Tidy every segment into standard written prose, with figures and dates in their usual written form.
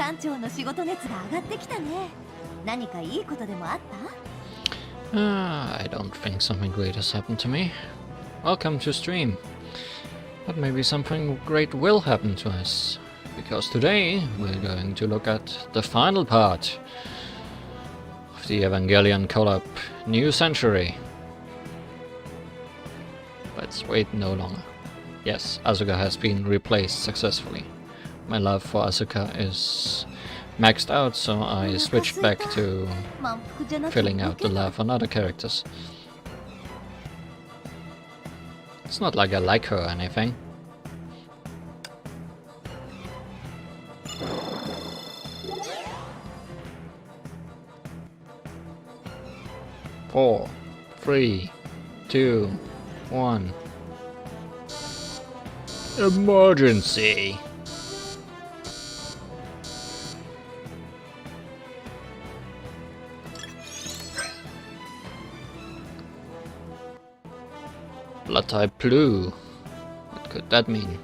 艦長の仕事熱が上がってきたね。何かいいことでもあった？ I don't think something great has happened to me. Welcome to stream. But maybe something great will happen to us. Because today we're going to look at the final part of the Evangelion collab New Century. Let's wait no longer. Yes, Asuka has been replaced successfully. My love for Asuka is maxed out, so I switched back to filling out the love on other characters. It's not like I like her or anything. Four, 3, 2, 1. Emergency! Blood type blue. What could that mean?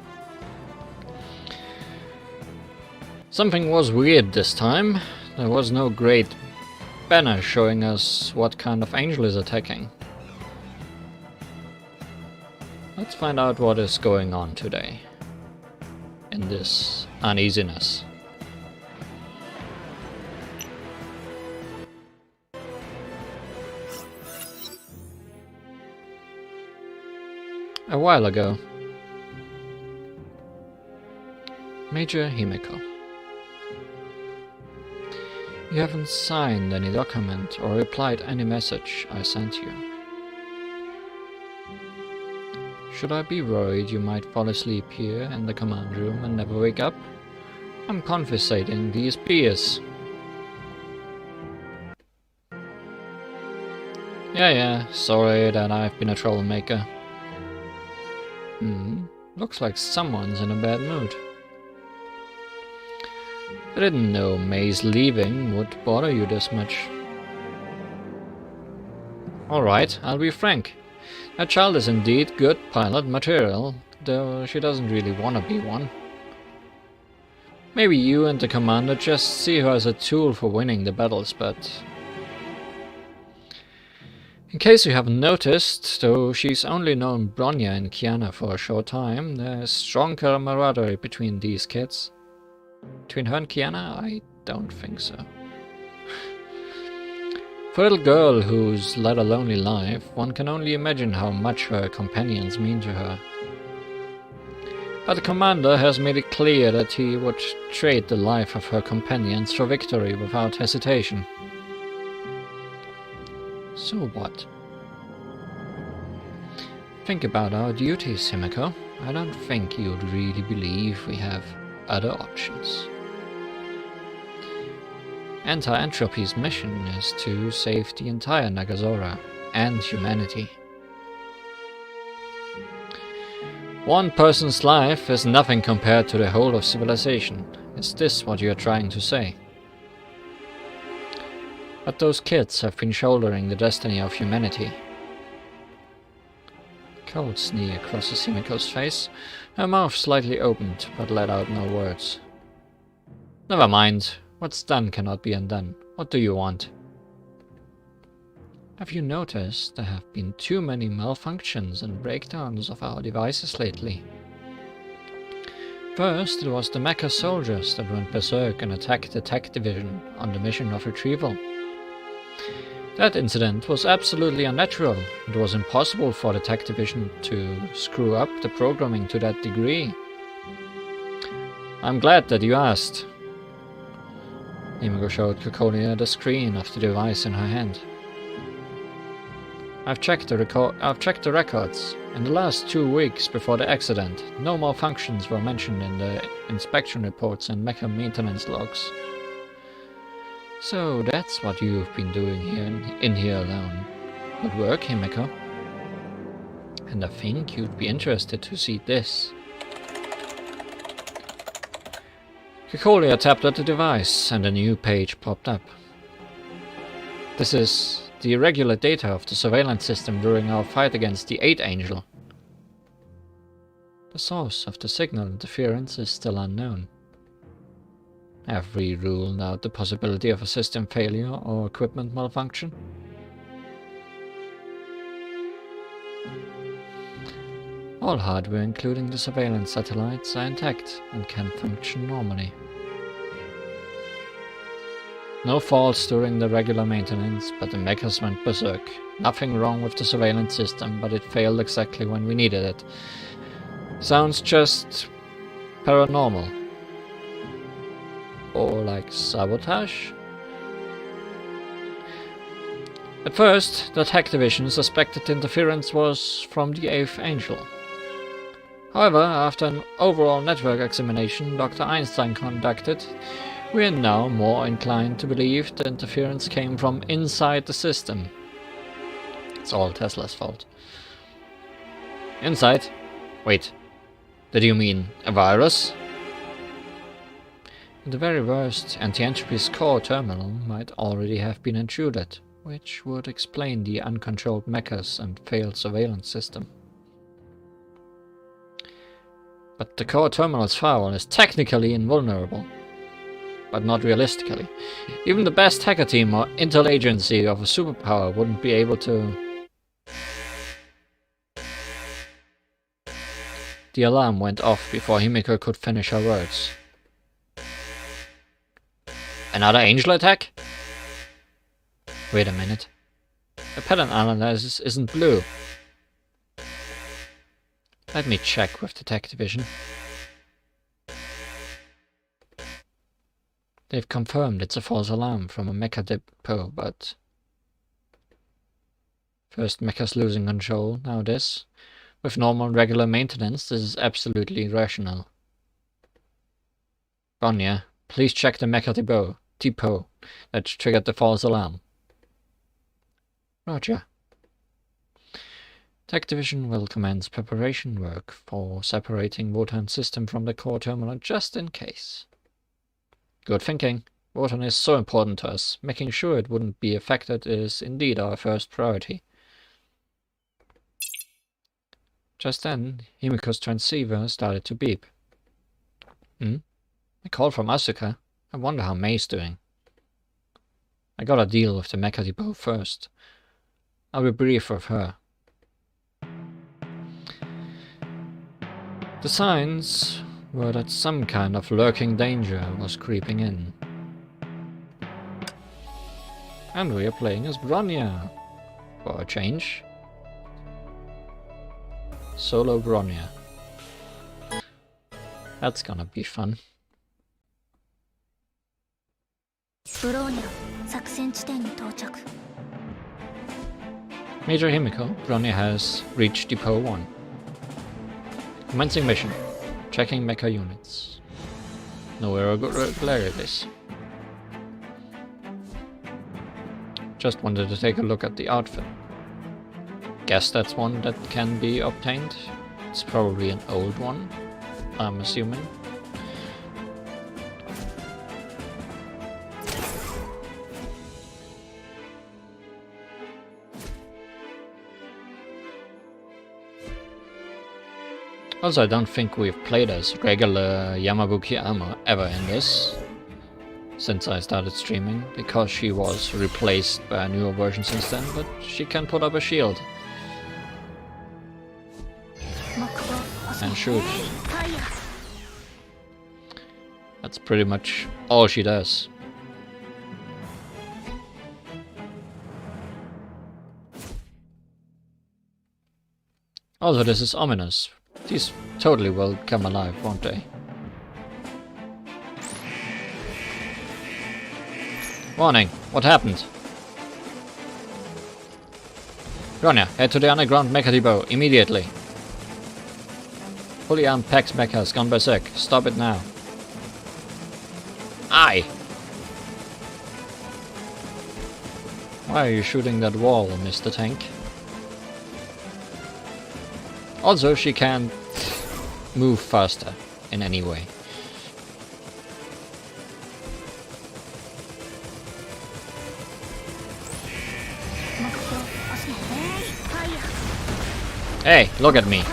Something was weird this time. There was no great banner showing us what kind of angel is attacking. Let's find out what is going on today in this uneasiness. A while ago, Major Himiko. You haven't signed any document or replied any message I sent you. Should I be worried you might fall asleep here in the command room and never wake up? I'm confiscating these beers. Yeah, sorry that I've been a troublemaker. Looks like someone's in a bad mood. I didn't know May's leaving would bother you this much. Alright, I'll be frank. That child is indeed good pilot material, though she doesn't really want to be one. Maybe you and the commander just see her as a tool for winning the battles, but... In case you haven't noticed, though she's only known Bronya and Kiana for a short time, there's strong camaraderie between these kids. Between her and Kiana? I don't think so. For a little girl who's led a lonely life, one can only imagine how much her companions mean to her. But the commander has made it clear that he would trade the life of her companions for victory without hesitation. So what? Think about our duties, Himiko. I don't think you'd really believe we have other options. Anti-Entropy's mission is to save the entire Nagazora and humanity. One person's life is nothing compared to the whole of civilization. Is this what you are trying to say? But those kids have been shouldering the destiny of humanity. Cold sneer crosses Himiko's face, her mouth slightly opened, but let out no words. Never mind. What's done cannot be undone. What do you want? Have you noticed there have been too many malfunctions and breakdowns of our devices lately? First, it was the mecha soldiers that went berserk and attacked the tech division on the mission of retrieval. That incident was absolutely unnatural. It was impossible for the tech division to screw up the programming to that degree. I'm glad that you asked. Himiko showed Kokolia the screen of the device in her hand. I've checked the records. In the last 2 weeks before the accident, no malfunctions were mentioned in the inspection reports and mecha maintenance logs. So that's what you've been doing in here alone. Good work, Himiko. And I think you'd be interested to see this. Kokolia tapped at the device, and a new page popped up. This is the irregular data of the surveillance system during our fight against the 8th Angel. The source of the signal interference is still unknown. Have we ruled out the possibility of a system failure or equipment malfunction? All hardware, including the surveillance satellites, are intact and can function normally. No faults during the regular maintenance, but the mechas went berserk. Nothing wrong with the surveillance system, but it failed exactly when we needed it. Sounds just paranormal. Or like sabotage? At first, the tech division suspected interference was from the 8th Angel. However, after an overall network examination Dr. Einstein conducted, we are now more inclined to believe the interference came from inside the system. It's all Tesla's fault. Inside? Wait, did you mean a virus? In the very worst, Anti-Entropy's core terminal might already have been intruded, which would explain the uncontrolled mechas and failed surveillance system. But the core terminal's firewall is technically invulnerable, but not realistically. Even the best hacker team or intel agency of a superpower wouldn't be able to... The alarm went off before Himiko could finish her words. Another angel attack? Wait a minute. The pattern analysis isn't blue. Let me check with the tech division. They've confirmed it's a false alarm from a mecha depot, but... First mechas losing control, now this. With normal regular maintenance, this is absolutely irrational. Bronya, please check the mecha depot that triggered the false alarm. Roger. Tech division will commence preparation work for separating Wotan's system from the core terminal just in case. Good thinking. Wotan is so important to us. Making sure it wouldn't be affected is indeed our first priority. Just then, Himiko's transceiver started to beep. A call from Asuka. I wonder how Mei's doing. I gotta deal with the mecha depot first. I'll be brief with her. The signs were that some kind of lurking danger was creeping in. And we are playing as Bronya. For a change. Solo Bronya. That's gonna be fun. Major Himiko, Bronya has reached Depot 1. Commencing mission. Checking mecha units. No irregularities. Just wanted to take a look at the outfit. Guess that's one that can be obtained. It's probably an old one, I'm assuming. Also, I don't think we've played as regular Yamabuki Armor ever in this, since I started streaming, because she was replaced by a newer version since then, but she can put up a shield. And shoot. That's pretty much all she does. Also, this is ominous. These totally will come alive, won't they? Warning! What happened? Bronya, head to the underground mecha depot immediately. Fully armed Pax mecha has gone berserk. Stop it now. Aye! Why are you shooting that wall, Mr. Tank? Also, she can't move faster in any way. Hey, look at me.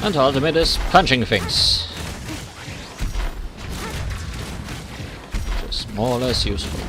And ultimate is punching things. Which is more or less useful.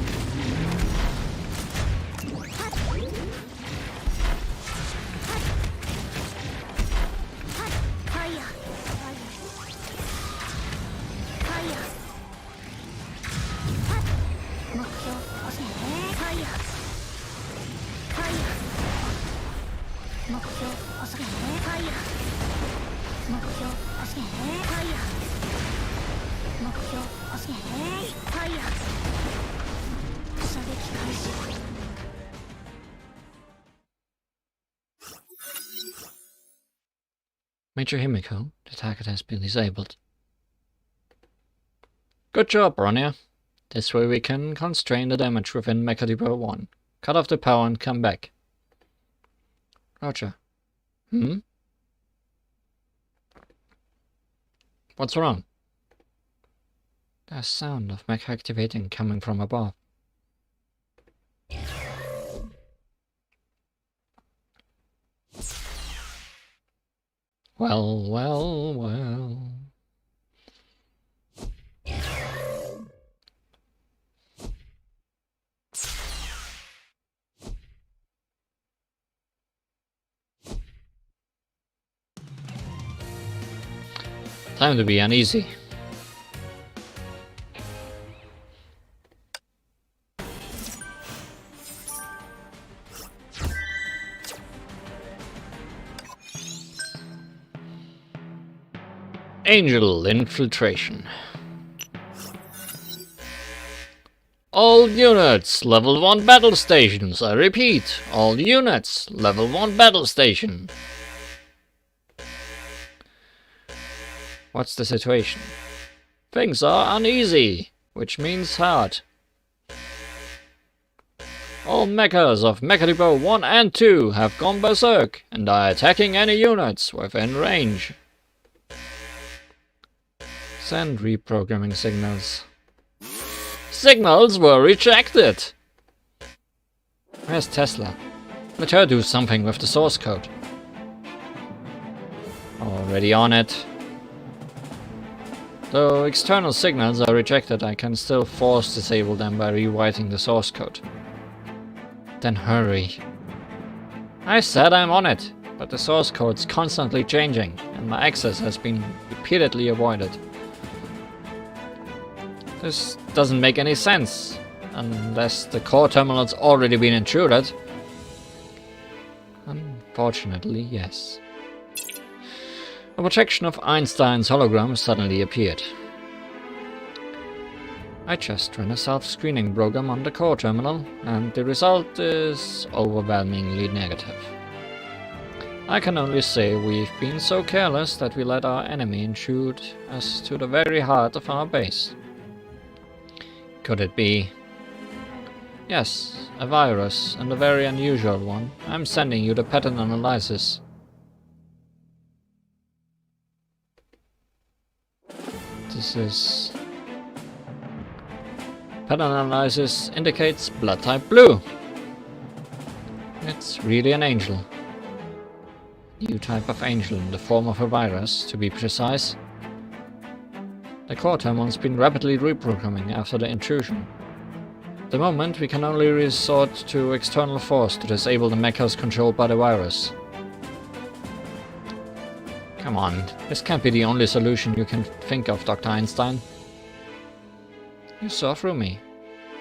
Major Himiko, the target has been disabled. Good job, Bronya. This way we can constrain the damage within Mecha Depot 1. Cut off the power and come back. Roger. What's wrong? There's sound of mecha activating coming from above. Well, well, well. Time to be uneasy. Angel infiltration. All units, level 1 battle stations. I repeat, all units, level 1 battle station. What's the situation? Things are uneasy, which means hard. All mechas of Mecha Depot 1 and 2 have gone berserk and are attacking any units within range. Send reprogramming signals. Signals were rejected! Where's Tesla? Let her do something with the source code. Already on it. Though external signals are rejected, I can still force disable them by rewriting the source code. Then hurry. I said I'm on it, but the source code's constantly changing, and my access has been repeatedly avoided. This doesn't make any sense, unless the core terminal's already been intruded. Unfortunately, yes. A projection of Einstein's hologram suddenly appeared. I just ran a self-screening program on the core terminal, and the result is overwhelmingly negative. I can only say we've been so careless that we let our enemy intrude us to the very heart of our base. Could it be? Yes, a virus, and a very unusual one. I'm sending you the pattern analysis. This is... Pattern analysis indicates blood type blue. It's really an angel. New type of angel in the form of a virus, to be precise. The core terminal's been rapidly reprogramming after the intrusion. At the moment, we can only resort to external force to disable the mechas controlled by the virus. Come Come on, this can't be the only solution you can think of, Dr. Einstein. You saw through me.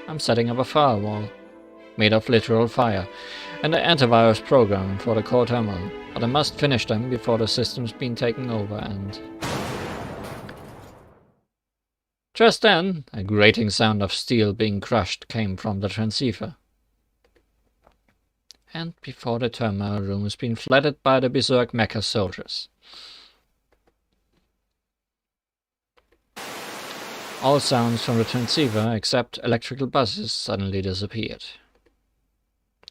I'm setting up a firewall, made of literal fire, and an antivirus program for the core terminal, but I must finish them before the system's been taken over and... Just then, a grating sound of steel being crushed came from the transceiver. And before the terminal room has been flooded by the berserk mecha soldiers. All sounds from the transceiver, except electrical buzzes, suddenly disappeared.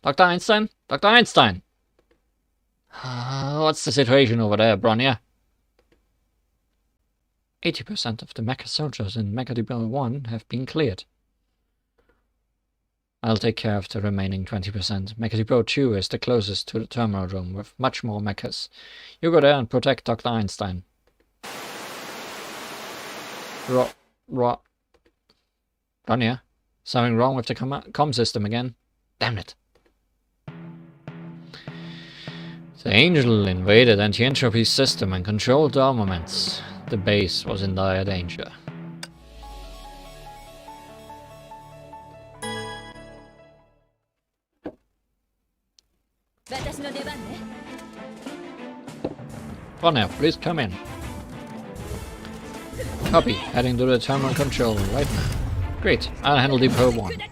Dr. Einstein? Dr. Einstein! What's the situation over there, Bronya? 80% of the mecha soldiers in Mecha Depot 1 have been cleared. I'll take care of the remaining 20%. Mecha Depot 2 is the closest to the terminal room, with much more mechas. You go there and protect Dr. Einstein. Bronya? Something wrong with the comm system again? Damn it. The Angel invaded Anti-Entropy's system and controlled the armaments. The base was in dire danger. Bronya, please come in. Copy, heading to the terminal control right now. Great, I'll handle Depot 1.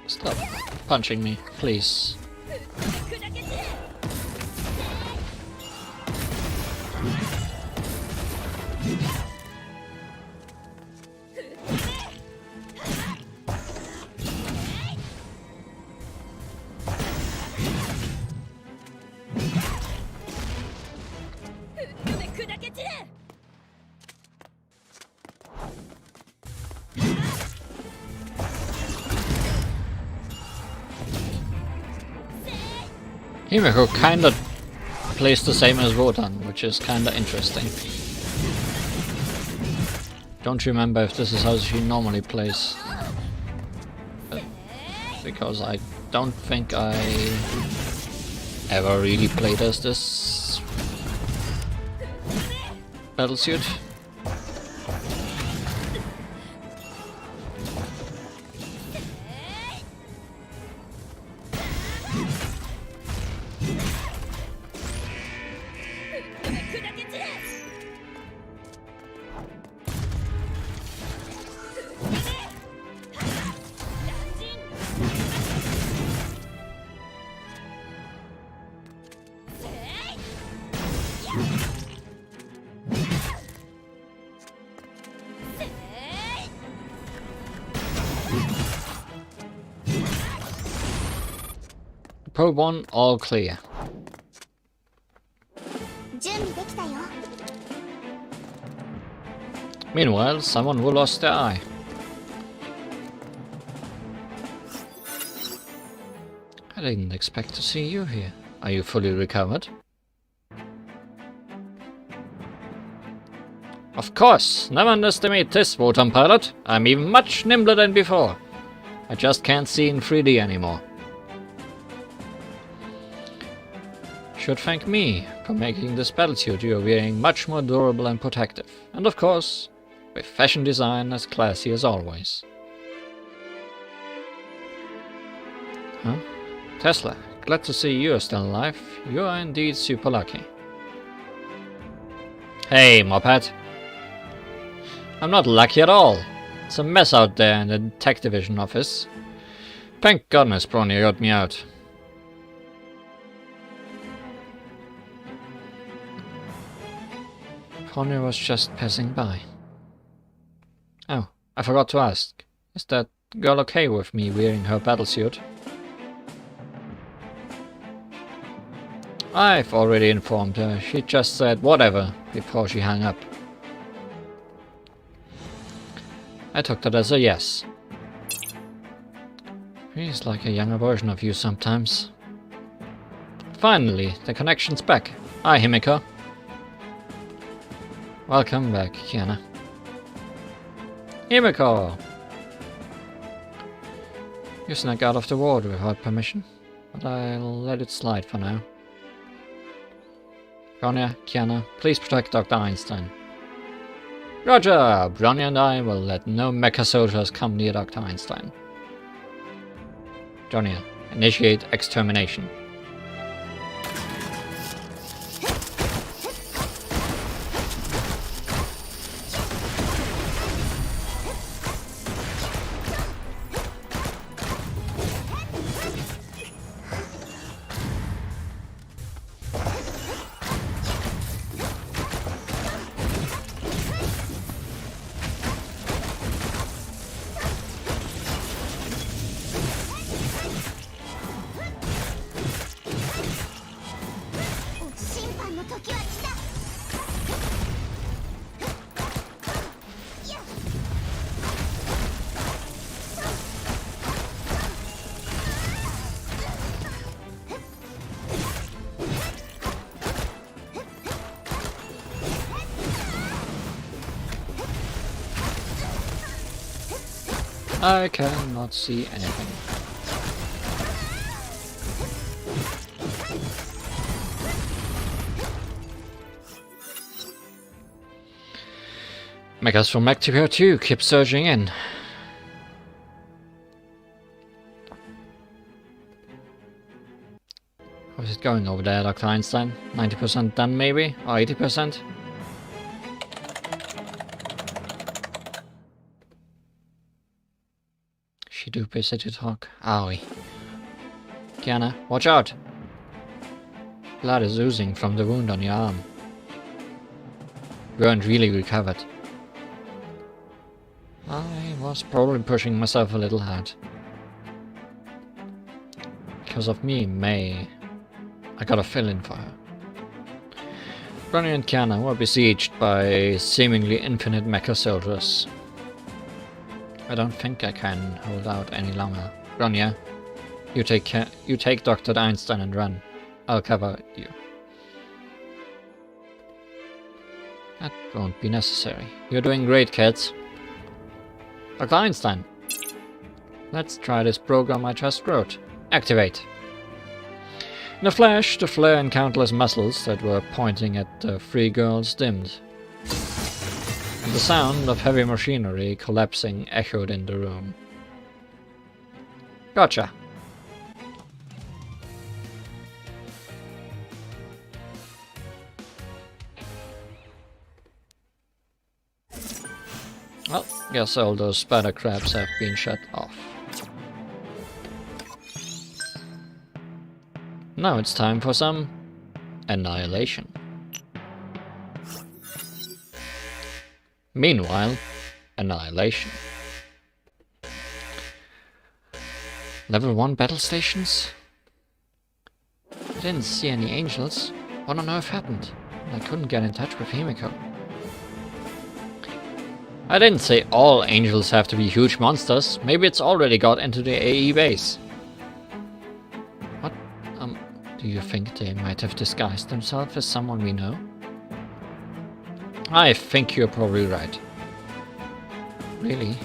Stop punching me, please. Himeko kinda plays the same as Wotan, which is kinda interesting. Don't remember if this is how she normally plays. Because I don't think I ever really played as this battlesuit. Probe 1, all clear. Meanwhile, someone who lost their eye. I didn't expect to see you here. Are you fully recovered? Of course! Never underestimate this, Wotan pilot. I'm even much nimbler than before. I just can't see in 3D anymore. Should thank me for making this battlesuit you're wearing much more durable and protective. And of course, with fashion design as classy as always. Huh? Tesla, glad to see you're still alive. You are indeed super lucky. Hey, Moped. I'm not lucky at all. It's a mess out there in the tech division office. Thank goodness Bronya got me out. Bronya was just passing by. Oh, I forgot to ask. Is that girl okay with me wearing her battlesuit? I've already informed her. She just said whatever before she hung up. I took that as a yes. She's like a younger version of you sometimes. Finally, the connection's back. Hi, Himiko. Welcome back, Kiana. Himiko! You snuck out of the water without permission, but I'll let it slide for now. Bronya, Kiana, please protect Dr. Einstein. Roger! Bronya and I will let no mecha soldiers come near Dr. Einstein. Bronya, initiate extermination. I cannot see anything. Mechas from Activia 2 keep surging in. How's it going over there, Dr. Einstein? 90% done maybe? Or 80%? She do busy to talk. Owie. Kiana, watch out! Blood is oozing from the wound on your arm. You weren't really recovered. I was probably pushing myself a little hard. Because of me, May. I gotta fill in for her. Bronya and Kiana were besieged by seemingly infinite mecha soldiers. I don't think I can hold out any longer. Bronya, you take Dr. Einstein and run. I'll cover you. That won't be necessary. You're doing great, kids. Dr. Einstein, let's try this program I just wrote. Activate. In a flash, the flare and countless muzzles that were pointing at the three girls dimmed. And the sound of heavy machinery collapsing echoed in the room. Gotcha. Well, guess all those spider crabs have been shut off. Now it's time for some annihilation. Meanwhile, annihilation. Level 1 battle stations? I didn't see any angels. What on earth happened? I couldn't get in touch with Himiko. I didn't say all angels have to be huge monsters. Maybe it's already got into the AE base. What? Do you think they might have disguised themselves as someone we know? I think you're probably right. Really?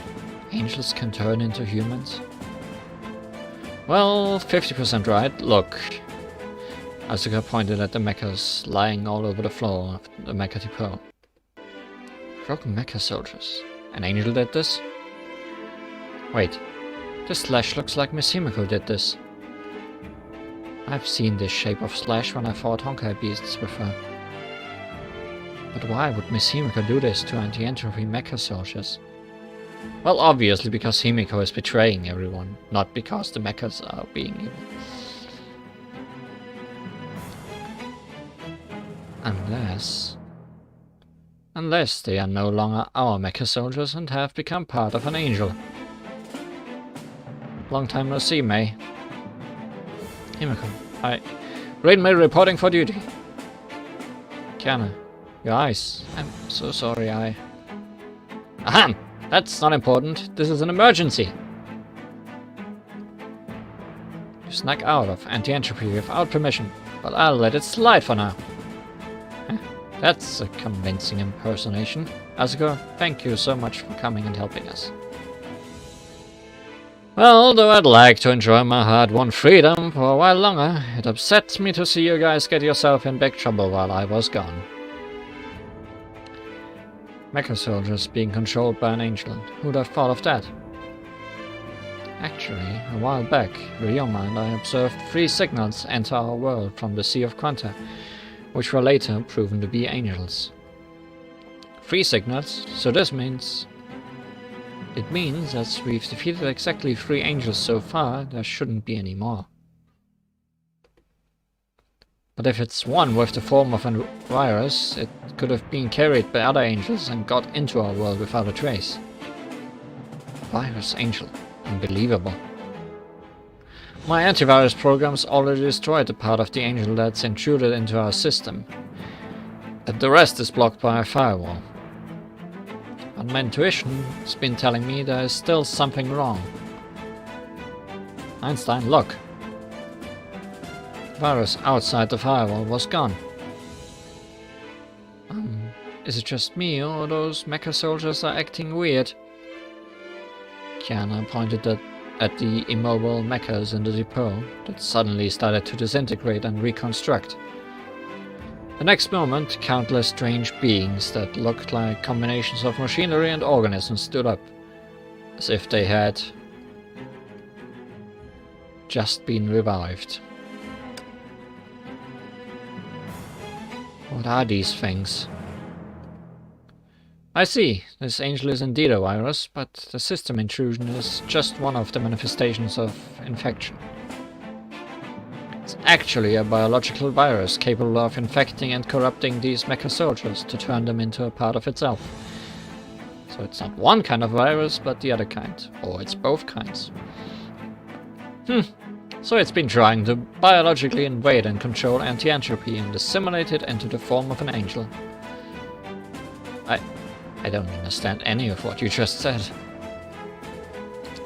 Angels can turn into humans? Well, 50% right. Look. Asuka pointed at the mechas lying all over the floor of the mecha depot. Broken mecha soldiers. An angel did this? Wait. This slash looks like Miss Himiko did this. I've seen this shape of slash when I fought Honkai beasts with her. But why would Miss Himiko do this to anti-entropy mecha soldiers? Well, obviously because Himiko is betraying everyone, not because the mechas are being evil. Unless they are no longer our mecha soldiers and have become part of an angel. Long time no see, May. Himiko, Greenmill reporting for duty. Kiana, your eyes. I'm so sorry, Ahem! That's not important. This is an emergency. You snuck out of anti-entropy without permission, but I'll let it slide for now. That's a convincing impersonation. Asuka, thank you so much for coming and helping us. Well, though I'd like to enjoy my hard-won freedom for a while longer, it upsets me to see you guys get yourself in big trouble while I was gone. Mecha soldiers being controlled by an angel. Who'd have thought of that? Actually, a while back, Ryoma and I observed 3 signals enter our world from the Sea of Quanta, which were later proven to be angels. 3 signals, so this means... It means, as we've defeated exactly 3 angels so far, there shouldn't be any more. But if it's one with the form of a virus, it could have been carried by other angels and got into our world without a trace. Virus angel. Unbelievable. My antivirus programs already destroyed the part of the angel that's intruded into our system. But the rest is blocked by a firewall. But my intuition has been telling me there is still something wrong. Einstein, look. The virus outside the firewall was gone. Is it just me, or those mecha soldiers are acting weird? Kiana pointed at the immobile mechas in the depot that suddenly started to disintegrate and reconstruct. The next moment, countless strange beings that looked like combinations of machinery and organisms stood up, as if they had just been revived. What are these things? I see, this angel is indeed a virus, but the system intrusion is just one of the manifestations of infection. It's actually a biological virus capable of infecting and corrupting these mecha soldiers to turn them into a part of itself. So it's not one kind of virus, but the other kind. Or it's both kinds. So it's been trying to biologically invade and control anti-entropy and assimilate it into the form of an angel. I don't understand any of what you just said.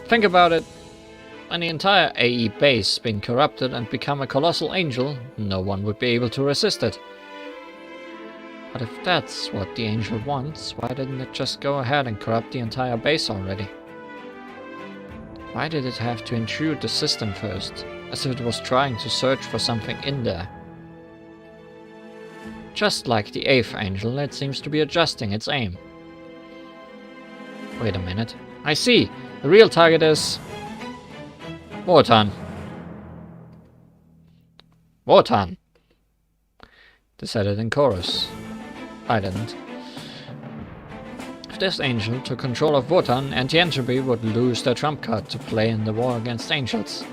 Think about it. When the entire AE base been corrupted and become a colossal angel, no one would be able to resist it. But if that's what the angel wants, why didn't it just go ahead and corrupt the entire base already? Why did it have to intrude the system first, as if it was trying to search for something in there? Just like the 8th angel, it seems to be adjusting its aim. Wait a minute. I see! The real target is... Wotan. Wotan! They said it in chorus. I didn't. If this angel took control of Wotan, anti-entropy would lose their trump card to play in the war against angels.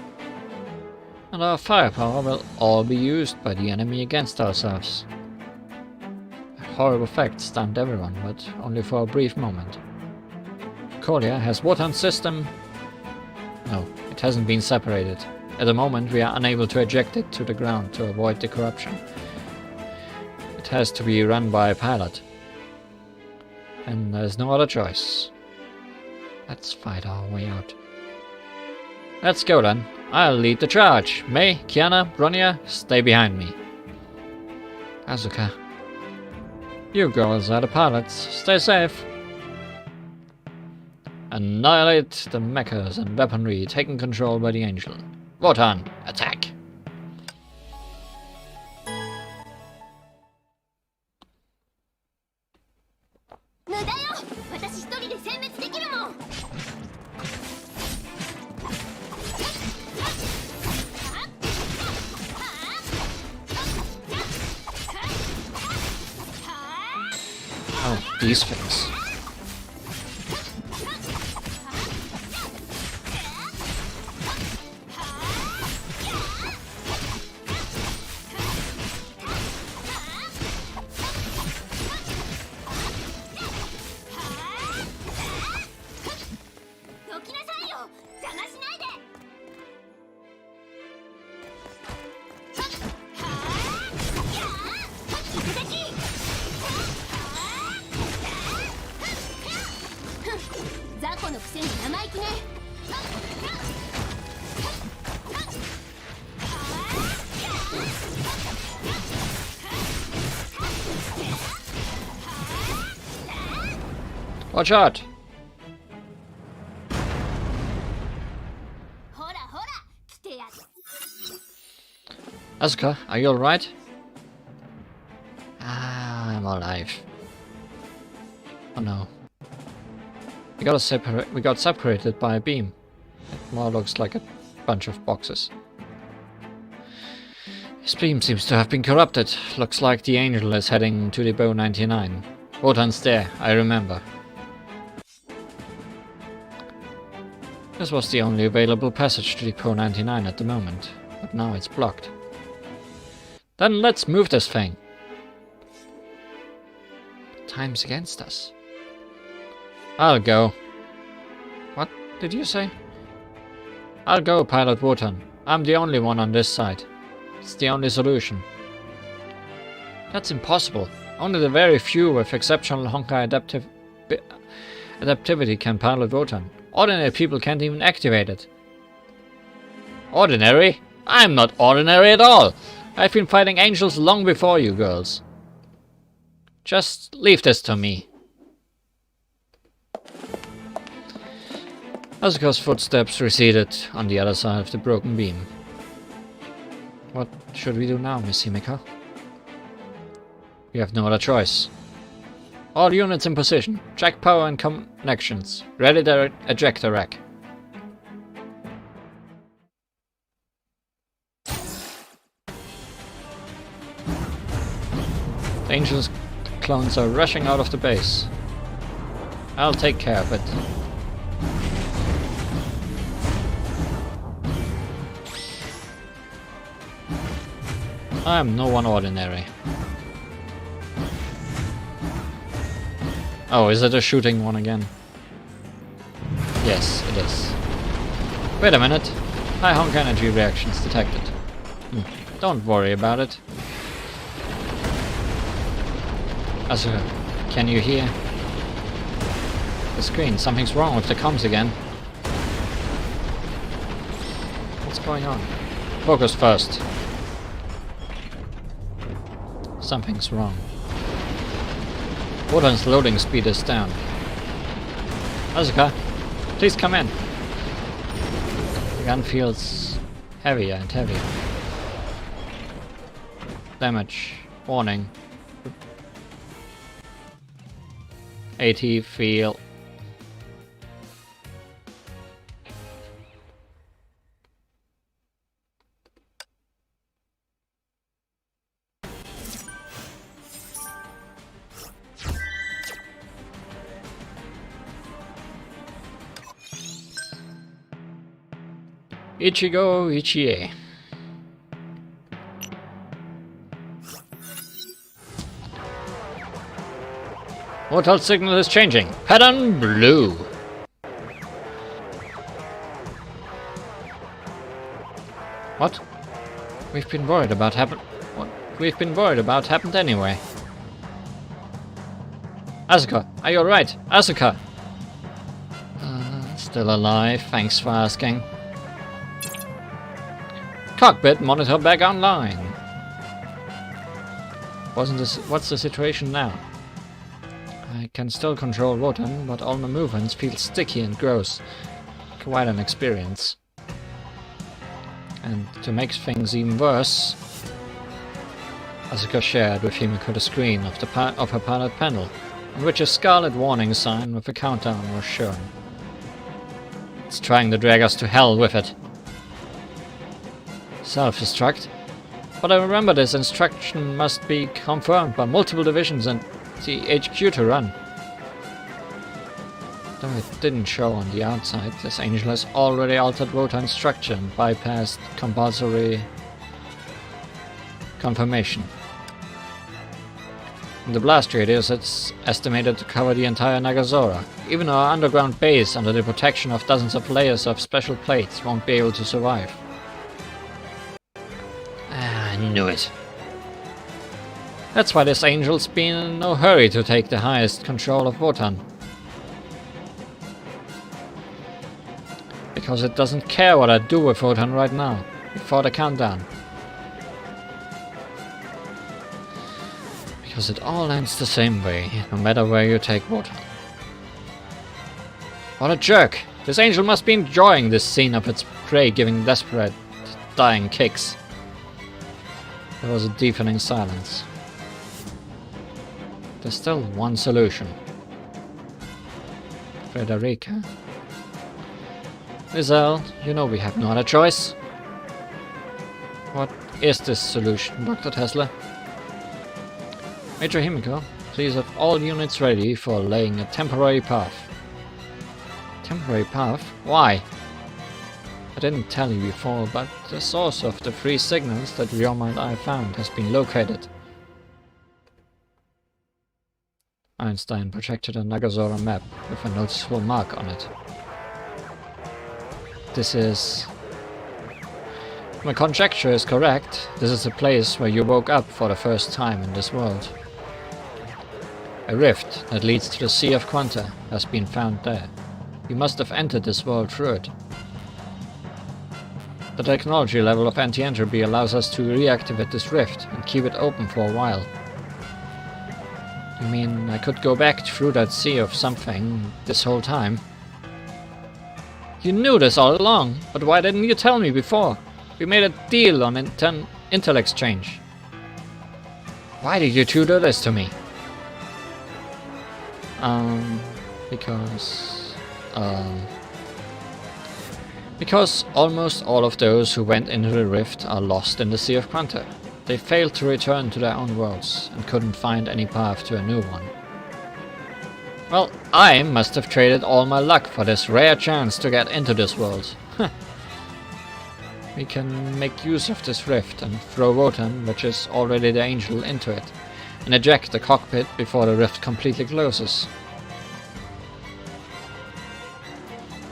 And our firepower will all be used by the enemy against ourselves. A horrible fact stunned everyone, but only for a brief moment. Kolia has Wotan's system... No, it hasn't been separated. At the moment we are unable to eject it to the ground to avoid the corruption. It has to be run by a pilot. And there's no other choice. Let's fight our way out. Let's go then. I'll lead the charge. Mei, Kiana, Bronya, stay behind me. Asuka. You girls are the pilots. Stay safe. Annihilate the mechas and weaponry taken control by the angel. Wotan, attack! Oh, these things. 子のくせに生意気ね。Watch out! ほらほら、来てやる。Asuka, are you alright? Ah, I'm alive. Oh no. We got separated by a beam. It more looks like a bunch of boxes. His beam seems to have been corrupted. Looks like the angel is heading to the bow 99. Wotan's there, I remember. This was the only available passage to Depot 99 at the moment, but now it's blocked. Then let's move this thing. Time's against us. I'll go. What did you say? I'll go, Pilot Wotan. I'm the only one on this side. It's the only solution. That's impossible. Only the very few with exceptional Honkai adaptivity can pilot Wotan. Ordinary people can't even activate it. Ordinary? I'm not ordinary at all! I've been fighting angels long before you girls. Just leave this to me. Asuka's footsteps receded on the other side of the broken beam. What should we do now, Miss Himeka? We have no other choice. All units in position. Check power and connections. Ready the ejector rack. The Angel's clones are rushing out of the base. I'll take care of it. I am no one ordinary. Oh, is it a shooting one again? Yes, it is. Wait a minute. High Honkai energy reactions detected. Don't worry about it. Asuka, can you hear? The screen. Something's wrong with the comms again. What's going on? Focus first. Something's wrong. Wotan's loading speed is down. Asuka, please come in. The gun feels heavier and heavier. Damage. Warning. AT feel. Ichigo Ichie. Mortal signal is changing. Pattern blue. What? We've been worried about happened anyway. Asuka, are you alright? Asuka! Still alive, thanks for asking. Cockpit monitor back online. What's the situation now? I can still control Wotan, but all my movements feel sticky and gross. Quite an experience. And to make things even worse, Asuka shared with Himeko the screen of her pilot panel, on which a scarlet warning sign with a countdown was shown. It's trying to drag us to hell with it. Self-destruct? But I remember this instruction must be confirmed by multiple divisions and the HQ to run. Though it didn't show on the outside, this angel has already altered Wotan's structure and bypassed compulsory confirmation. In the blast radius, it's estimated to cover the entire Nagazora. Even our underground base, under the protection of dozens of layers of special plates, won't be able to survive. I knew it. That's why this angel's been in no hurry to take the highest control of Wotan. Because it doesn't care what I do with Photon right now, before the countdown. Because it all ends the same way, no matter where you take Photon. What a jerk! This angel must be enjoying this scene of its prey giving desperate, dying kicks. There was a deafening silence. There's still one solution. Frederica? Lizelle, you know we have no other choice. What is this solution, Dr. Tesla? Major Himiko, please have all units ready for laying a temporary path. Temporary path? Why? I didn't tell you before, but the source of the 3 signals that Ryoma and I found has been located. Einstein projected a Nagazora map with a noticeable mark on it. This is... My conjecture is correct. This is a place where you woke up for the first time in this world. A rift that leads to the Sea of Quanta has been found there. You must have entered this world through it. The technology level of anti-entropy allows us to reactivate this rift and keep it open for a while. You mean I could go back through that sea of something this whole time? You knew this all along, but why didn't you tell me before? We made a deal on intel exchange. Why did you two do this to me? Because almost all of those who went into the rift are lost in the Sea of Quanta. They failed to return to their own worlds and couldn't find any path to a new one. Well, I must have traded all my luck for this rare chance to get into this world. We can make use of this rift and throw Wotan, which is already the angel, into it, and eject the cockpit before the rift completely closes.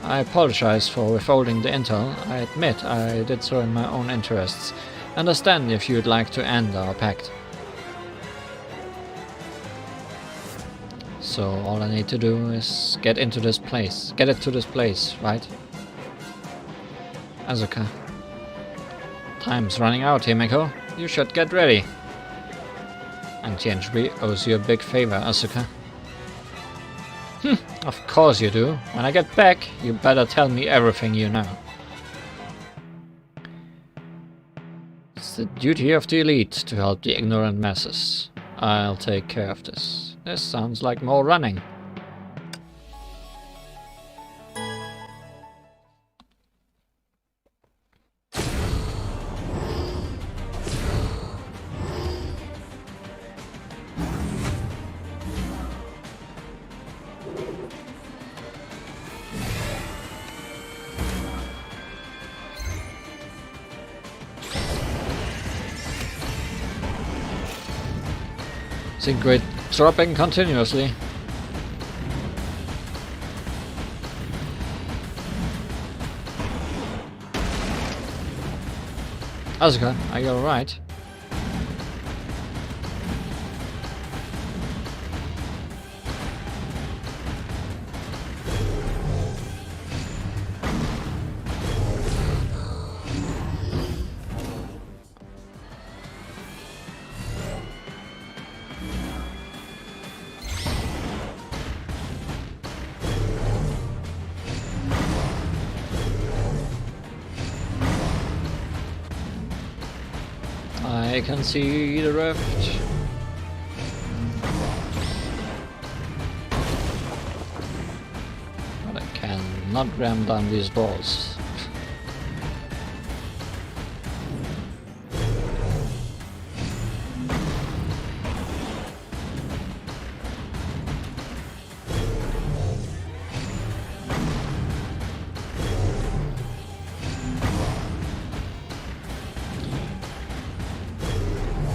I apologize for withholding the intel. I admit I did so in my own interests. Understand if you'd like to end our pact. So all I need to do is get into this place. Get it to this place, right? Asuka. Time's running out, Himiko. You should get ready. Anti-entropy owes you a big favor, Asuka. Of course you do. When I get back, you better tell me everything you know. It's the duty of the elite to help the ignorant masses. I'll take care of this. This sounds like more running. Sync rate dropping continuously. Asuka, are you alright? I can see the rift. But I cannot ram down these walls.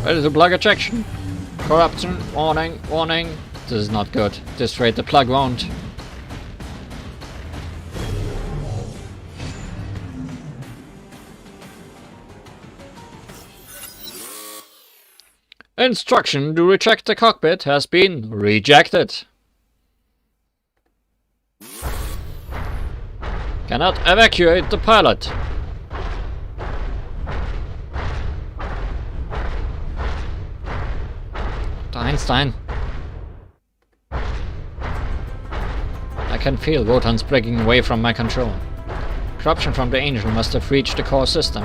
Ready to plug ejection. Corruption. Warning. Warning. This is not good. This rate the plug won't. Instruction to reject the cockpit has been rejected. Cannot evacuate the pilot. Einstein. I can feel Wotan's breaking away from my control. Corruption from the Angel must have reached the core system.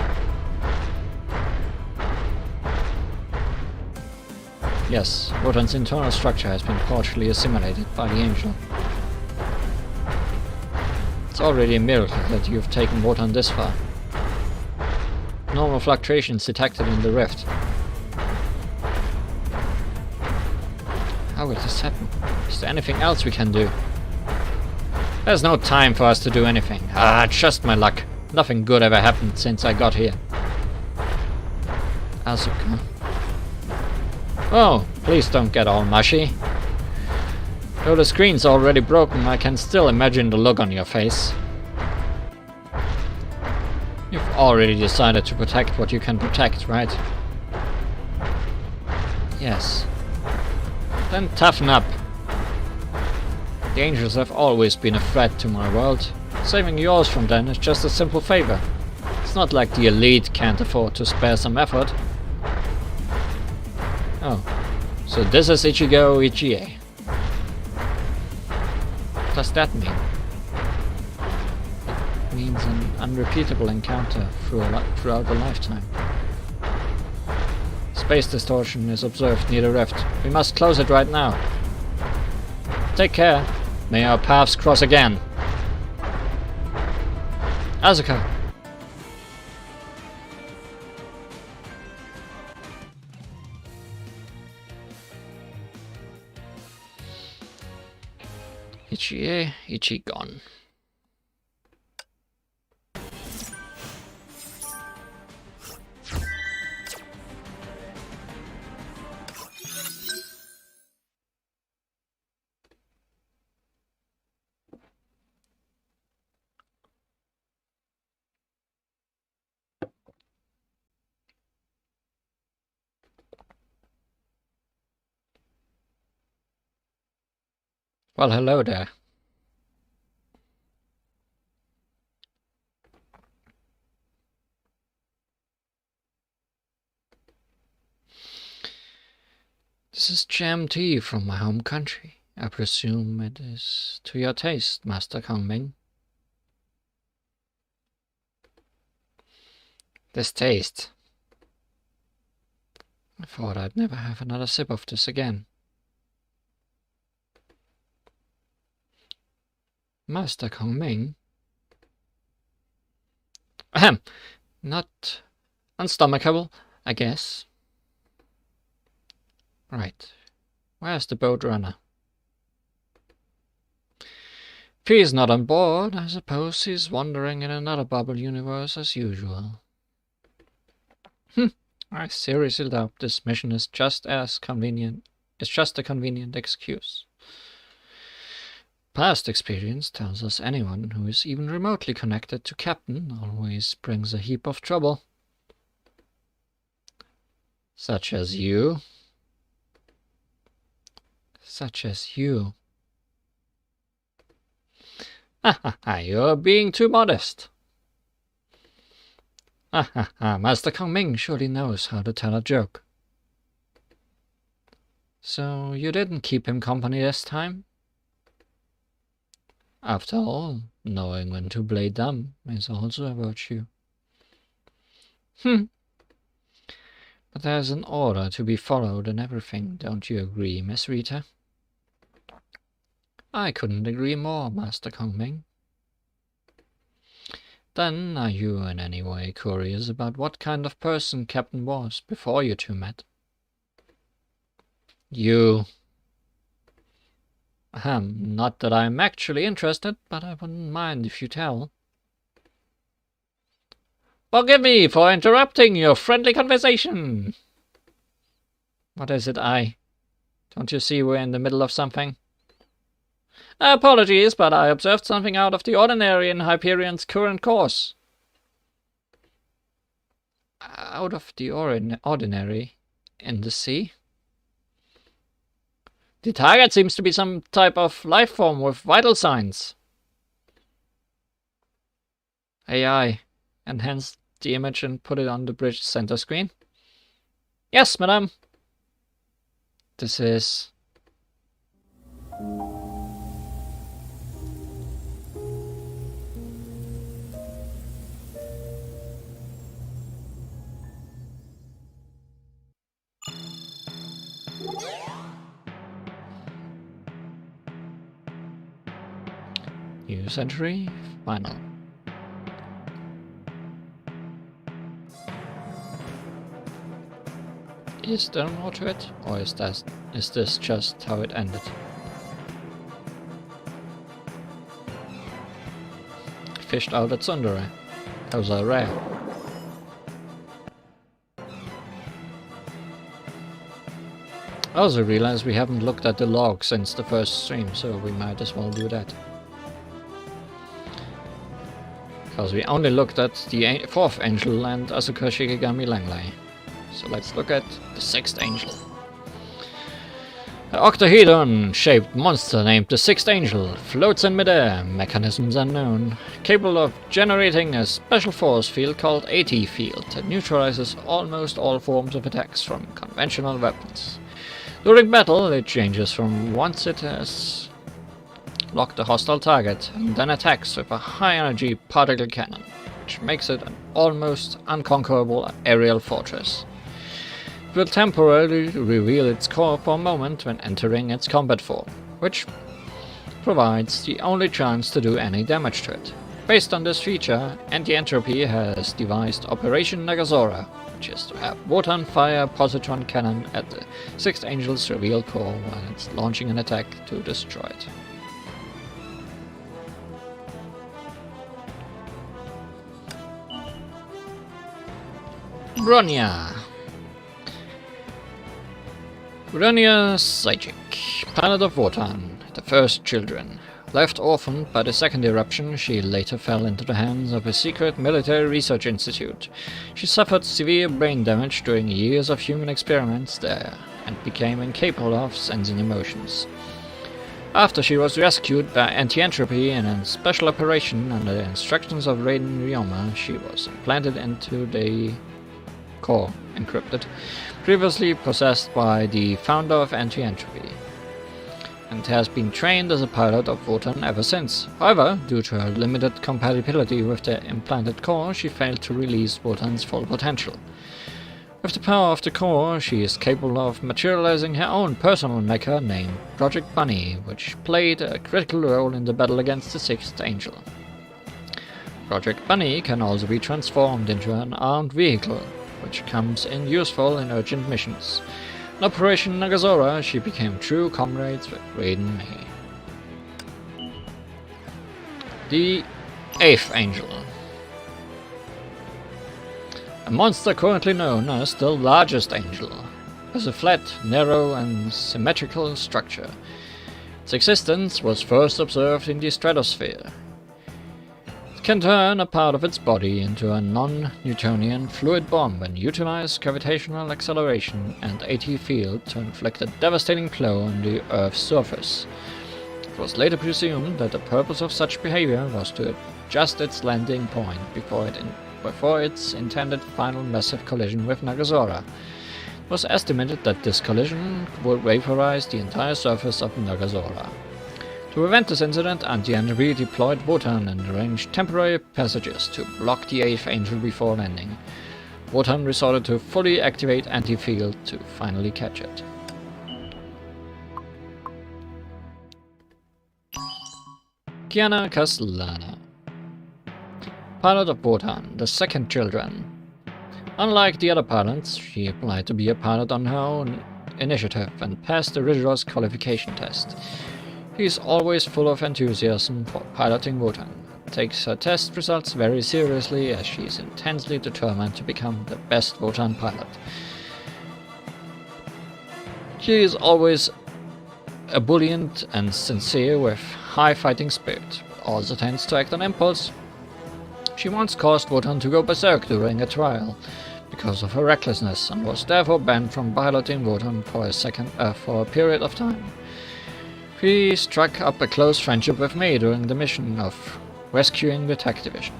Yes, Wotan's internal structure has been partially assimilated by the Angel. It's already a miracle that you've taken Wotan this far. Normal fluctuations detected in the rift. How will this happen? Is there anything else we can do? There's no time for us to do anything. Just my luck. Nothing good ever happened since I got here. Asuka. Oh, please don't get all mushy. Though the screen's already broken, I can still imagine the look on your face. You've already decided to protect what you can protect, right? Yes. Then toughen up. The Angels have always been a threat to my world. Saving yours from them is just a simple favor. It's not like the elite can't afford to spare some effort. Oh, so this is Ichigo Ichie. What does that mean? It means an unrepeatable encounter throughout a lifetime. Space distortion is observed near the rift. We must close it right now. Take care. May our paths cross again. Asuka. Ichie, Ichigon. Well, hello there. This is jam tea from my home country. I presume it is to your taste, Master Kongming. This taste. I thought I'd never have another sip of this again. Master Kongming? Ahem. Not unstomachable, I guess. Right. Where's the boat runner? If he's not on board, I suppose he's wandering in another bubble universe as usual. I seriously doubt this mission is just as convenient. It's just a convenient excuse. Past experience tells us anyone who is even remotely connected to Captain always brings a heap of trouble. Such as you. Such as you. Ha ha ha, you're being too modest. Ha ha ha, Master Kongming surely knows how to tell a joke. So you didn't keep him company this time? After all, knowing when to play dumb is also a virtue. But there's an order to be followed and everything, don't you agree, Miss Rita? I couldn't agree more, Master Kongming. Then, are you in any way curious about what kind of person Captain was before you two met? You... not that I'm actually interested, but I wouldn't mind if you tell. Forgive me for interrupting your friendly conversation. What is it, Don't you see we're in the middle of something? Apologies, but I observed something out of the ordinary in Hyperion's current course. Out of the ordinary? In the sea? The target seems to be some type of life form with vital signs. AI enhance the image and put it on the bridge center screen? Yes, madam. This is... New century, final. Is there more to it, or is this just how it ended? Fished out at Sundere. Those are rare. I also realized we haven't looked at the log since the first stream, so we might as well do that. Because we only looked at the fourth angel and Asuka Shikigami Langley. So let's look at the sixth angel. An octahedron-shaped monster named the Sixth Angel floats in midair, mechanisms unknown, capable of generating a special force field called AT field that neutralizes almost all forms of attacks from conventional weapons. During battle, it changes from once it has locked a hostile target, and then attacks with a high-energy particle cannon, which makes it an almost unconquerable aerial fortress. It will temporarily reveal its core for a moment when entering its combat form, which provides the only chance to do any damage to it. Based on this feature, Anti-Entropy has devised Operation Nagazora, which is to have Wotan fire a positron cannon at the Sixth Angel's reveal core while it's launching an attack to destroy it. Bronya Sajik, pilot of Wotan, the first children. Left orphaned by the second eruption, she later fell into the hands of a secret military research institute. She suffered severe brain damage during years of human experiments there, and became incapable of sensing emotions. After she was rescued by Anti-Entropy in a special operation under the instructions of Raiden Ryoma, she was implanted into the core, encrypted, previously possessed by the founder of Anti-Entropy, and has been trained as a pilot of Wotan ever since. However, due to her limited compatibility with the implanted core, she failed to release Wotan's full potential. With the power of the core, she is capable of materializing her own personal mecha named Project Bunny, which played a critical role in the battle against the Sixth Angel. Project Bunny can also be transformed into an armed vehicle, which comes in useful in urgent missions. In Operation Nagazora, she became true comrades with Raiden Mei. The Eighth Angel. A monster currently known as the Largest Angel, has a flat, narrow and symmetrical structure. Its existence was first observed in the stratosphere. Can turn a part of its body into a non-Newtonian fluid bomb and utilize gravitational acceleration and AT field to inflict a devastating blow on the Earth's surface. It was later presumed that the purpose of such behavior was to adjust its landing point before its intended final massive collision with Nagazora. It was estimated that this collision would vaporize the entire surface of Nagazora. To prevent this incident, Anti-Entropy deployed Wotan and arranged temporary passages to block the Eighth Angel before landing. Wotan resorted to fully activate anti-field to finally catch it. Kiana Castellana, pilot of Wotan, the second children. Unlike the other pilots, she applied to be a pilot on her own initiative and passed the rigorous qualification test. He is always full of enthusiasm for piloting Wotan, takes her test results very seriously as she is intensely determined to become the best Wotan pilot. She is always ebullient and sincere with high fighting spirit, but also tends to act on impulse. She once caused Wotan to go berserk during a trial because of her recklessness and was therefore banned from piloting Wotan for a period of time. He struck up a close friendship with me during the mission of rescuing the tech division.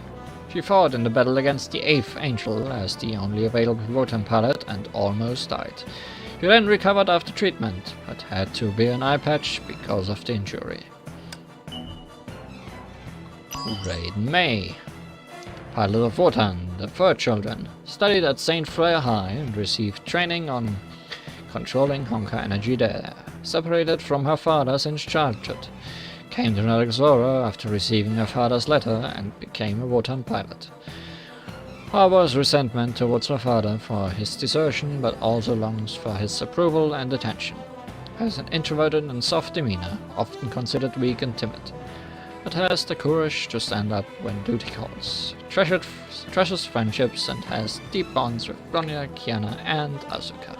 She fought in the battle against the 8th Angel as the only available Wotan pilot and almost died. She then recovered after treatment, but had to wear an eye patch because of the injury. Raiden May, pilot of Wotan, the third children, studied at St. Freya High and received training on controlling Honkai energy there. Separated from her father since childhood, came to Nagazora after receiving her father's letter and became a Wotan pilot. Harbors resentment towards her father for his desertion, but also longs for his approval and attention. Has an introverted and soft demeanor, often considered weak and timid, but has the courage to stand up when duty calls. Treasures friendships and has deep bonds with Bronya, Kiana, and Asuka.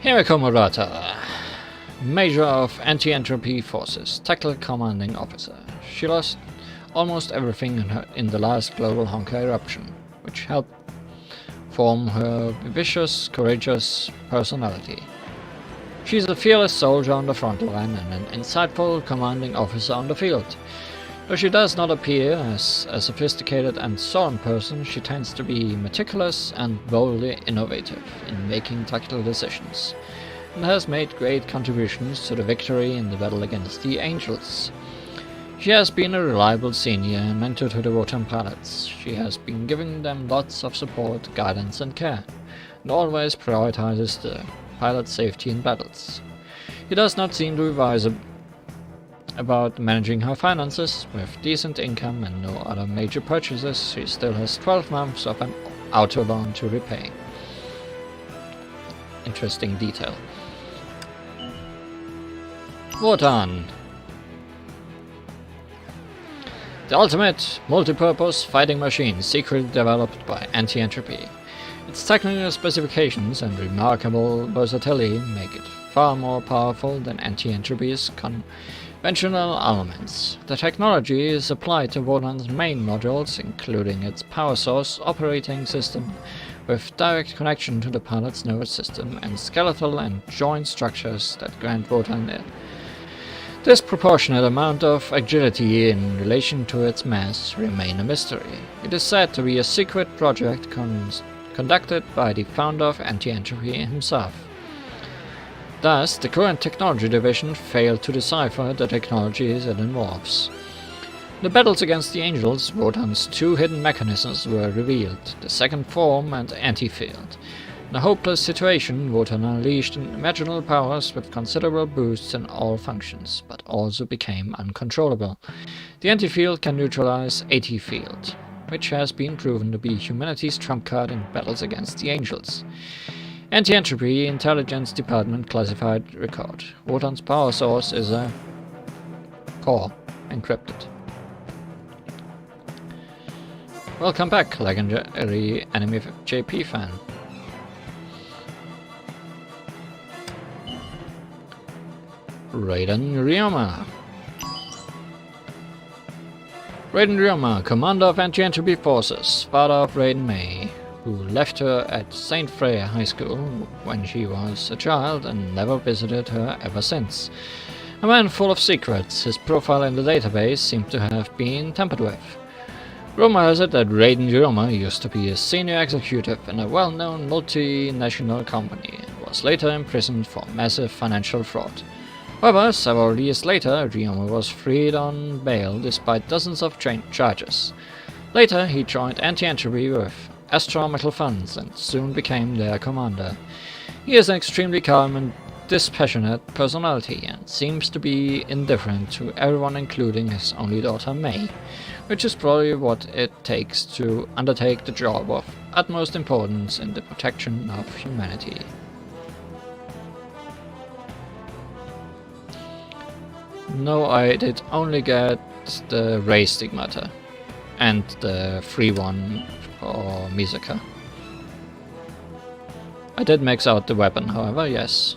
Himiko Murata, Major of Anti-Entropy Forces, Tactical Commanding Officer. She lost almost everything in the last global Honkai eruption, which helped form her vicious, courageous personality. She's a fearless soldier on the front line and an insightful commanding officer on the field. Though she does not appear as a sophisticated and solemn person, she tends to be meticulous and boldly innovative in making tactical decisions, and has made great contributions to the victory in the battle against the Angels. She has been a reliable senior and mentor to the Wotan pilots. She has been giving them lots of support, guidance and care, and always prioritizes the pilot's safety in battles. He does not seem to be wise about managing her finances. With decent income and no other major purchases, she still has 12 months of an auto loan to repay. Interesting detail. Wotan, the ultimate multi-purpose fighting machine secretly developed by Anti-Entropy. Its technical specifications and remarkable versatility make it far more powerful than Anti-Entropy's conventional elements. The technology is applied to Wotan's main modules, including its power source operating system, with direct connection to the pilot's nervous system, and skeletal and joint structures that grant Wotan a disproportionate amount of agility in relation to its mass remain a mystery. It is said to be a secret project conducted by the founder of Anti-Entropy himself. Thus, the current technology division failed to decipher the technologies it involves. In the battles against the Angels, Wotan's two hidden mechanisms were revealed, the second form and anti-field. In a hopeless situation, Wotan unleashed imaginable powers with considerable boosts in all functions, but also became uncontrollable. The anti-field can neutralize AT-field, which has been proven to be humanity's trump card in battles against the Angels. Anti-Entropy Intelligence Department classified record. Wotan's power source is a core, encrypted. Welcome back, legendary anime JP fan. Raiden Ryoma. Raiden Ryoma, commander of Anti-Entropy Forces, father of Raiden May, who left her at St. Freya High School when she was a child and never visited her ever since. A man full of secrets, his profile in the database seemed to have been tampered with. Rumor has it that Raiden Ryoma used to be a senior executive in a well-known multinational company and was later imprisoned for massive financial fraud. However, several years later, Ryoma was freed on bail despite dozens of charges. Later, he joined Anti-Entropy with astronomical funds and soon became their commander. He is an extremely calm and dispassionate personality and seems to be indifferent to everyone, including his only daughter May, which is probably what it takes to undertake the job of utmost importance in the protection of humanity. No, I did only get the race stigmata and the free one for Misaka. I did max out the weapon, however, yes.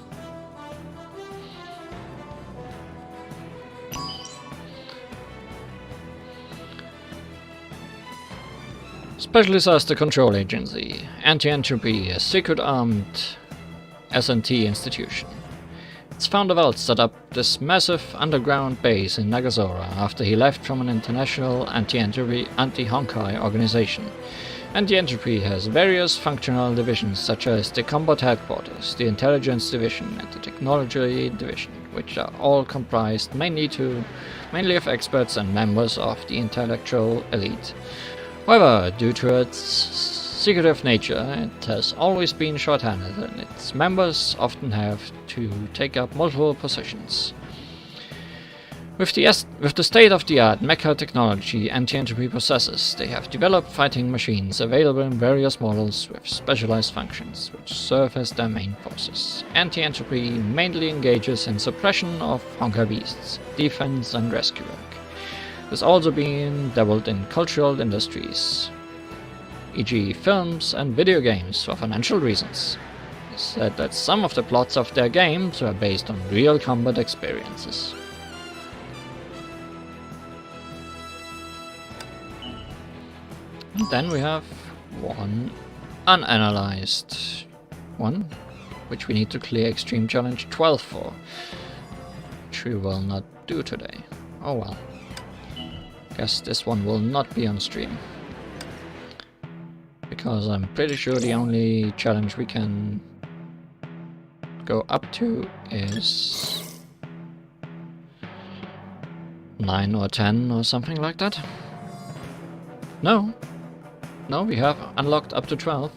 Specialist as the Control Agency, Anti-Entropy, a secret armed S&T institution. Its founder Welt set up this massive underground base in Nagazora after he left from an international anti-Honkai organization. Anti-Entropy has various functional divisions such as the Combat Headquarters, the Intelligence Division and the Technology Division, which are all comprised mainly of experts and members of the intellectual elite. However, due to its secretive nature, it has always been short-handed, and its members often have to take up multiple positions. With the state-of-the-art mecha technology Anti-Entropy possesses, they have developed fighting machines available in various models with specialized functions, which serve as their main forces. Anti-Entropy mainly engages in suppression of Honkai beasts, defense and rescue work. It has also been dabbled in cultural industries, e.g. films and video games for financial reasons. It is said that some of the plots of their games were based on real combat experiences. And then we have one unanalyzed one, which we need to clear Extreme Challenge 12 for, which we will not do today. Oh well. Guess this one will not be on stream, because I'm pretty sure the only challenge we can go up to is 9 or 10 or something like that. No, we have unlocked up to 12.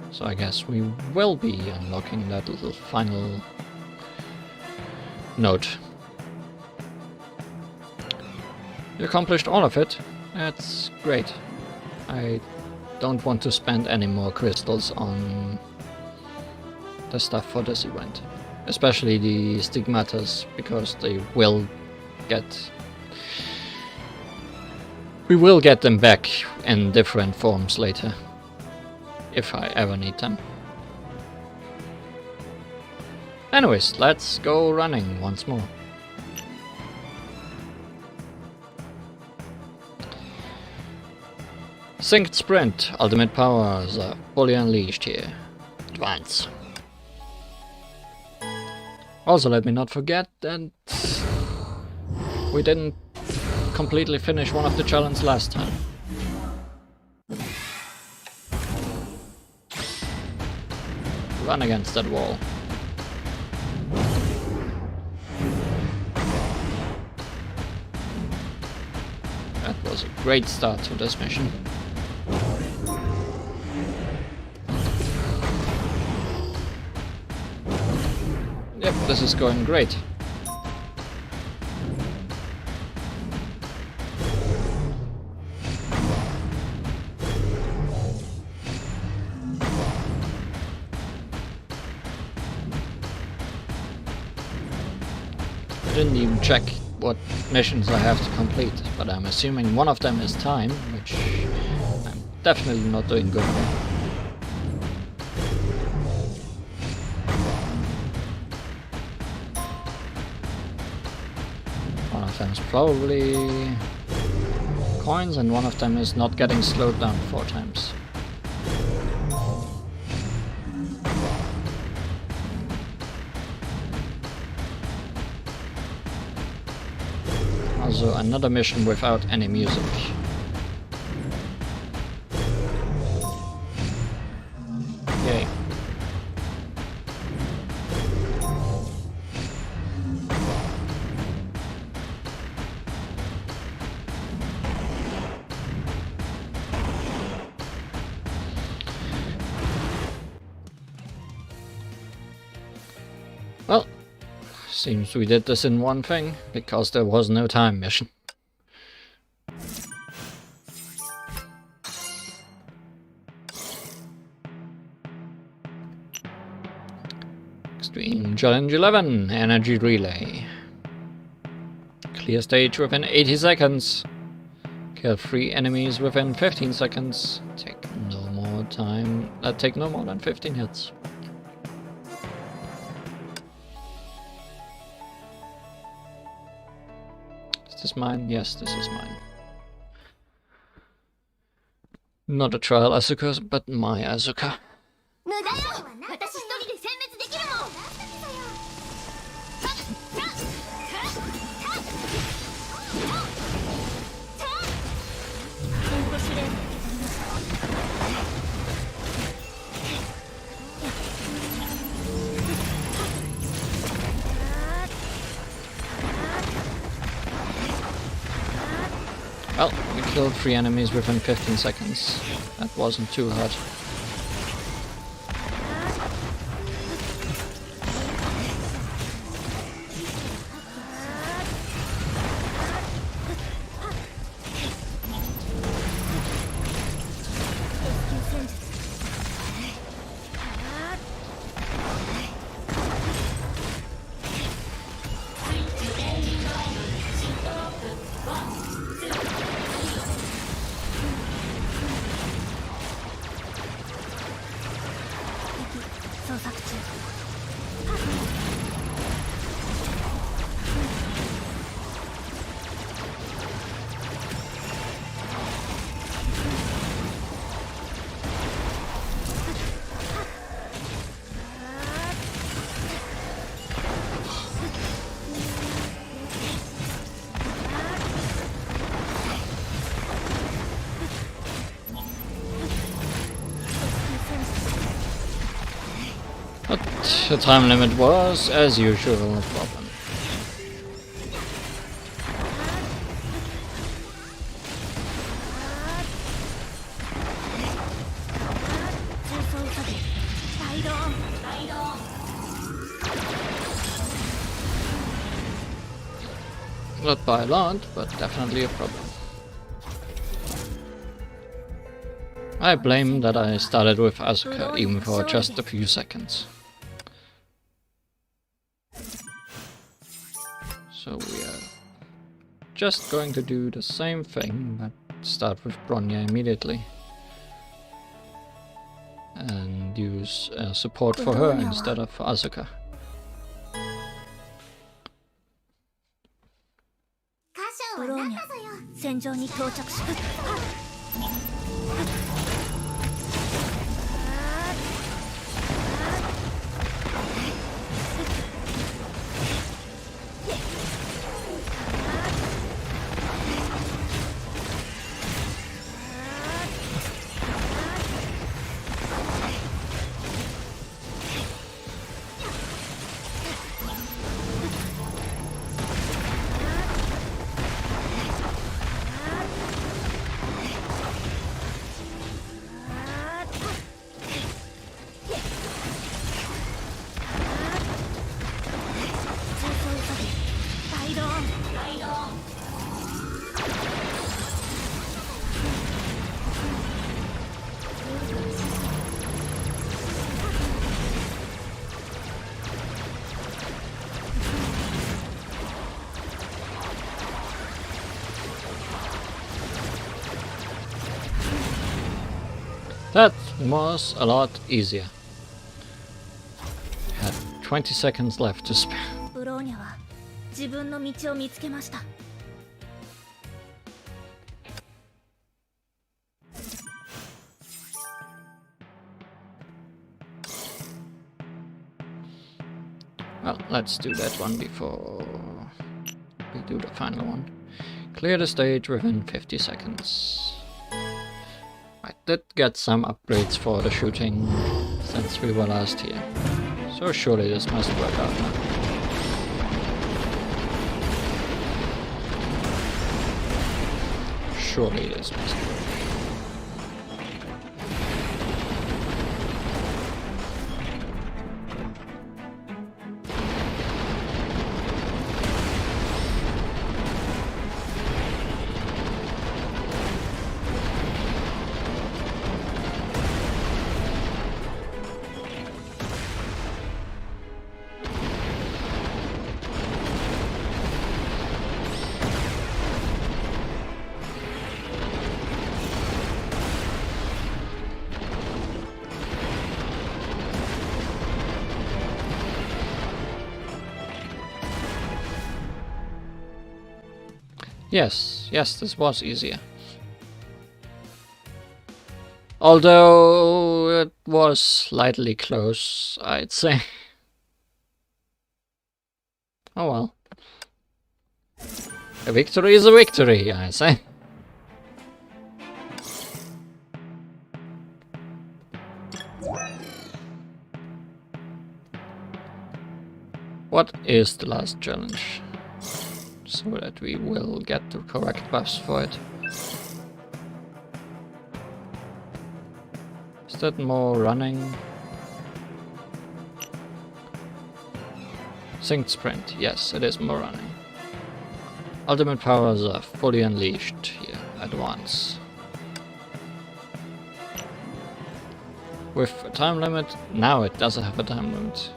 So I guess we will be unlocking that little final note. You accomplished all of it. That's great. I don't want to spend any more crystals on the stuff for this event. Especially the stigmatas, because they will get... We will get them back in different forms later, if I ever need them. Anyways, let's go running once more. Synced Sprint, ultimate powers are fully unleashed here. Advance. Also, let me not forget that we didn't completely finish one of the challenges last time. Run against that wall. That was a great start to this mission. Yep, this is going great. I didn't even check what missions I have to complete, but I'm assuming one of them is time, which I'm definitely not doing good on. One of them is probably coins, and one of them is not getting slowed down 4 times. Also another mission without any music. Yay. Well, seems we did this in one thing, because there was no time mission. Extreme Challenge 11, Energy Relay. Clear stage within 80 seconds. Kill 3 enemies within 15 seconds. Take no more than 15 hits. Is this mine? Yes, this is mine. Not a trial Asuka, but my Asuka. 無駄よ。私一人で殲滅できるもん。テント指令を受け取りました。Well, we killed 3 enemies within 15 seconds. That wasn't too hard. But the time limit was, as usual, a problem. Not by a lot, but definitely a problem. I blame that I started with Asuka even for just a few seconds. So we are just going to do the same thing, but start with Bronya immediately. And use support for her instead of Asuka. ブローニャ、戦場に到着します。That was a lot easier. Had 20 seconds left to spare. ブローニャは自分の道を見つけました。Well, let's do that one before we do the final one. Clear the stage within 50 seconds. I did get some upgrades for the shooting since we were last here, so surely this must work out now. Surely this must work. Yes, this was easier. Although it was slightly close, I'd say. Oh well. A victory is a victory, I say. What is the last challenge? So that we will get the correct buffs for it. Is that more running? Synced sprint, yes, it is more running. Ultimate powers are fully unleashed here at once. With a time limit, now it doesn't have a time limit.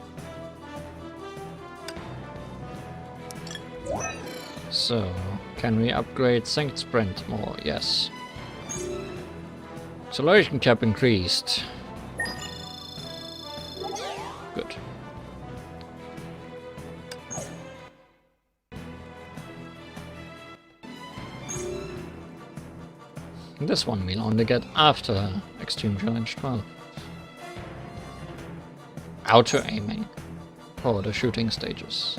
So, can we upgrade synced sprint more? Yes. Acceleration cap increased. Good. This one we'll only get after Extreme Challenge 12. Auto aiming for the shooting stages.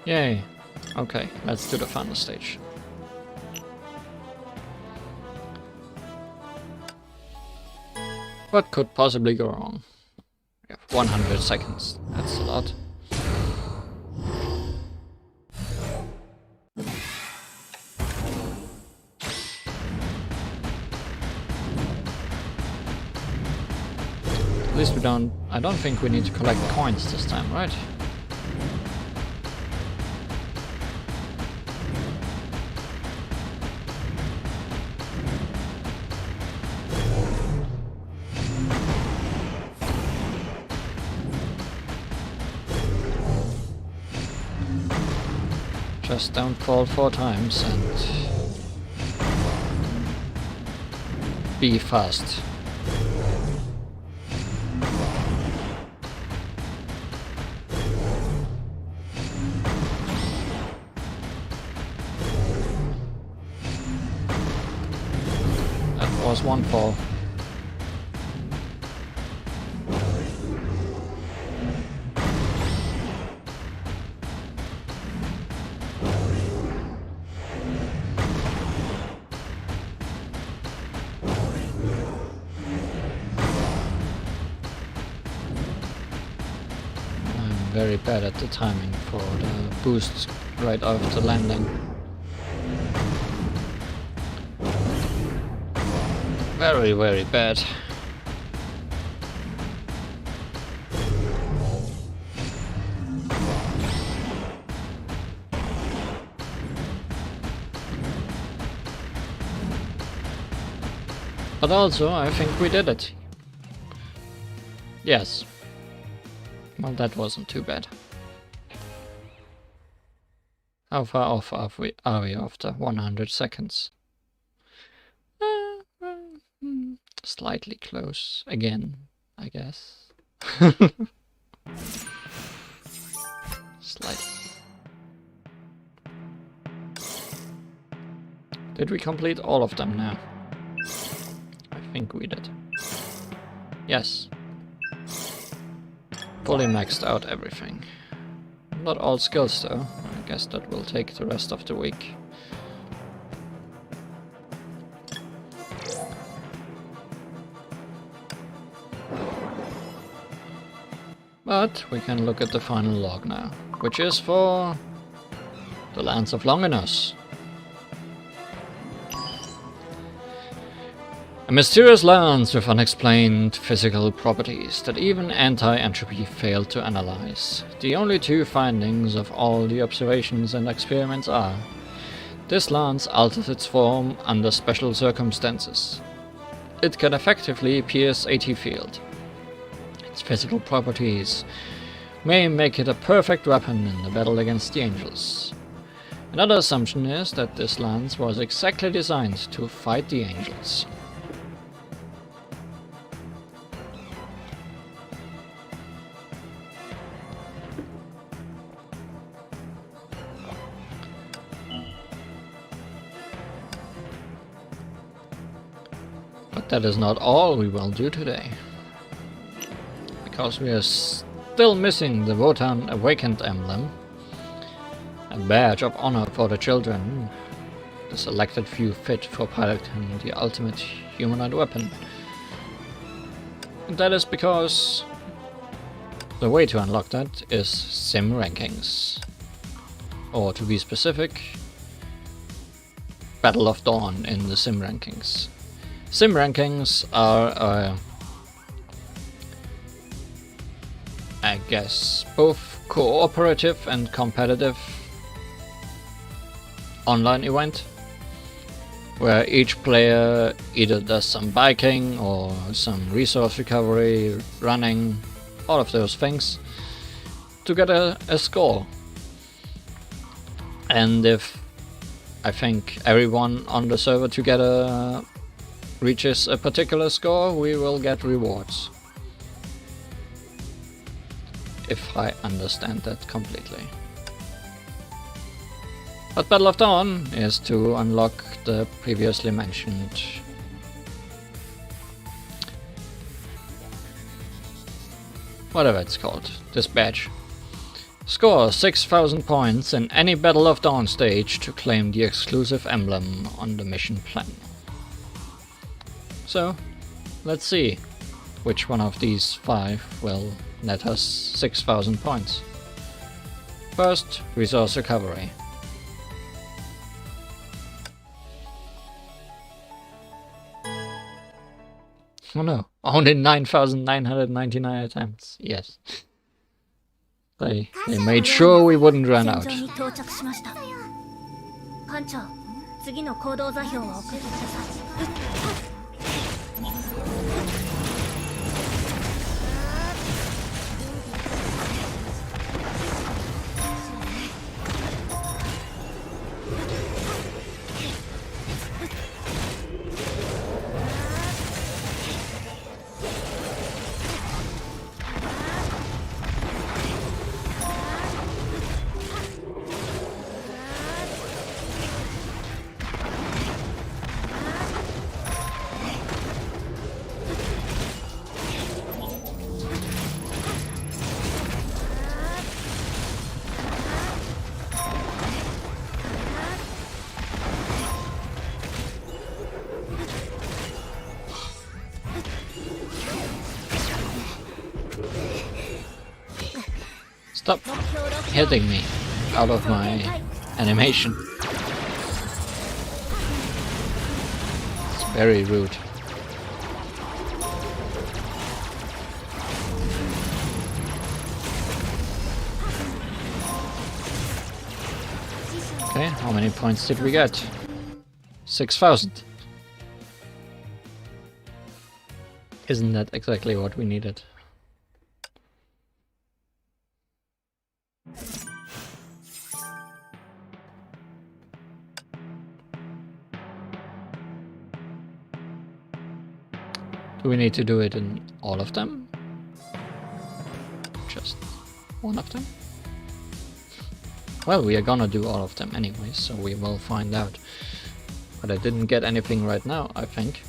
Yay. Okay, let's do the final stage. What could possibly go wrong? We have 100 seconds. That's a lot. At least we don't... I don't think we need to collect coins this time, right? Just don't fall 4 times and be fast. That was 1 fall. Very bad at the timing for the boosts right after landing. Very, very bad. But also, I think we did it. Yes. Well, that wasn't too bad. How far off are we after 100 seconds? Slightly close again, I guess. Slightly. Did we complete all of them now? I think we did. Yes. Fully maxed out everything. Not all skills though. I guess that will take the rest of the week. But we can look at the final log now, which is for the Lands of Longinus. A mysterious lance with unexplained physical properties that even anti-entropy failed to analyze. The only 2 findings of all the observations and experiments are: this lance alters its form under special circumstances. It can effectively pierce AT field. Its physical properties may make it a perfect weapon in the battle against the angels. Another assumption is that this lance was exactly designed to fight the angels. But that is not all we will do today. Because we are still missing the Wotan Awakened emblem. A badge of honor for the children. The selected few fit for piloting the ultimate humanoid weapon. And that is because the way to unlock that is sim rankings. Or to be specific, Battle of Dawn in the sim rankings. Sim rankings are, I guess, both cooperative and competitive online event, where each player either does some biking or some resource recovery, running, all of those things, to get a score. And if I think everyone on the server together reaches a particular score, we will get rewards. If I understand that completely. But Battle of Dawn is to unlock the previously mentioned whatever it's called, this badge. Score 6,000 points in any Battle of Dawn stage to claim the exclusive emblem on the mission plan. So, let's see which one of these 5 will net us 6,000 points. First, resource recovery. Oh no, only 9,999 attempts, yes. They made sure we wouldn't run out. 艦長、次の行動座標を送ってください。Stop hitting me out of my animation. It's very rude. Okay, how many points did we get? 6,000. Isn't that exactly what we needed? Do we need to do it in all of them? Just one of them? Well, we are gonna do all of them anyway, so we will find out. But I didn't get anything right now, I think.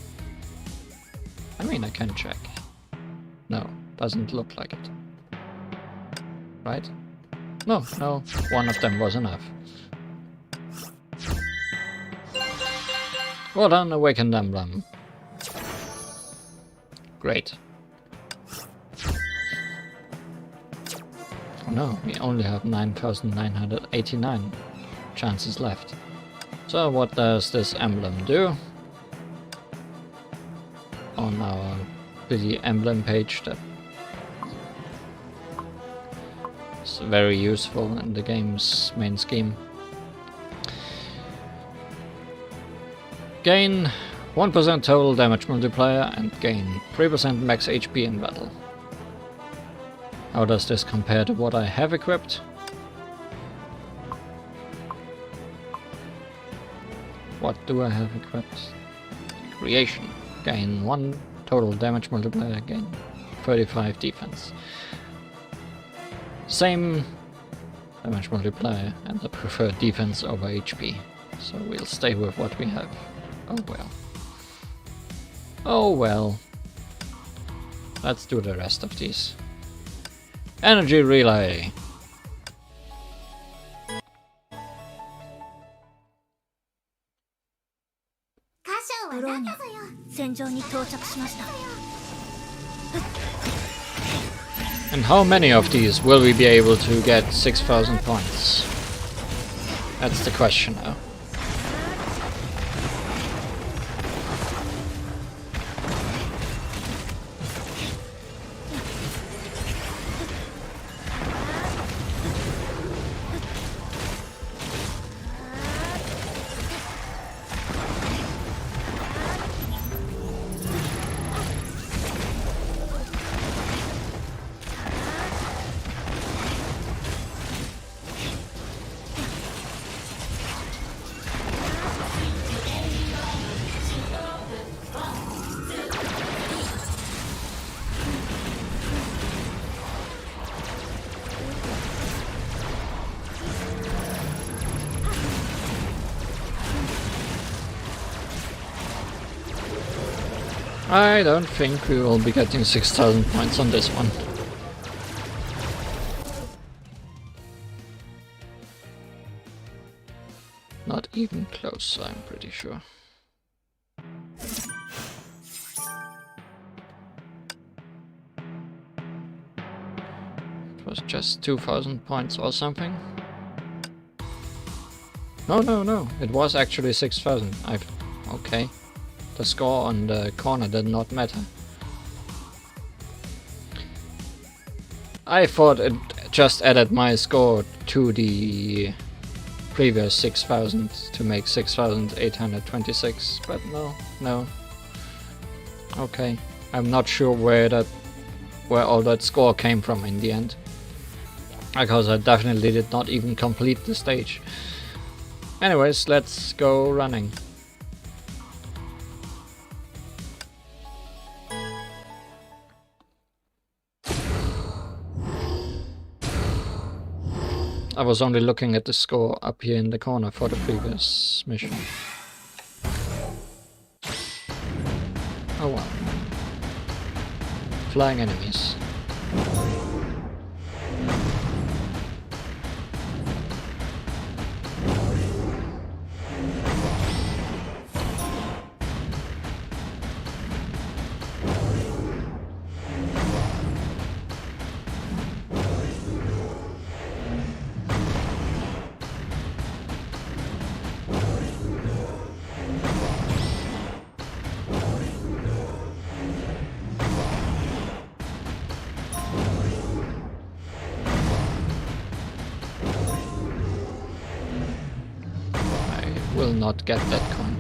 I mean, I can check. No, doesn't look like it. Right? No, one of them was enough. Well done, Awakened Emblem. Great. Oh no, we only have 9,989 chances left. So what does this emblem do? On our pretty emblem page that is very useful in the game's main scheme. Gain 1% total damage multiplier and gain 3% max HP in battle. How does this compare to what I have equipped? What do I have equipped? Creation. Gain 1 total damage multiplier, gain 35 defense. Same damage multiplier and the preferred defense over HP. So we'll stay with what we have. Oh well. Oh well. Let's do the rest of these. Energy relay. ブローニャ戦場に到着しました。 And how many of these will we be able to get 6,000 points? That's the question now. I don't think we will be getting 6,000 points on this one. Not even close, I'm pretty sure. It was just 2,000 points or something. No, it was actually 6,000. Okay. The score on the corner did not matter. I thought it just added my score to the previous 6,000 to make 6,826, but no. Okay, I'm not sure where all that score came from in the end, because I definitely did not even complete the stage. Anyways, let's go running. I was only looking at the score up here in the corner for the previous mission. Oh well. Flying enemies. Will not get that coin.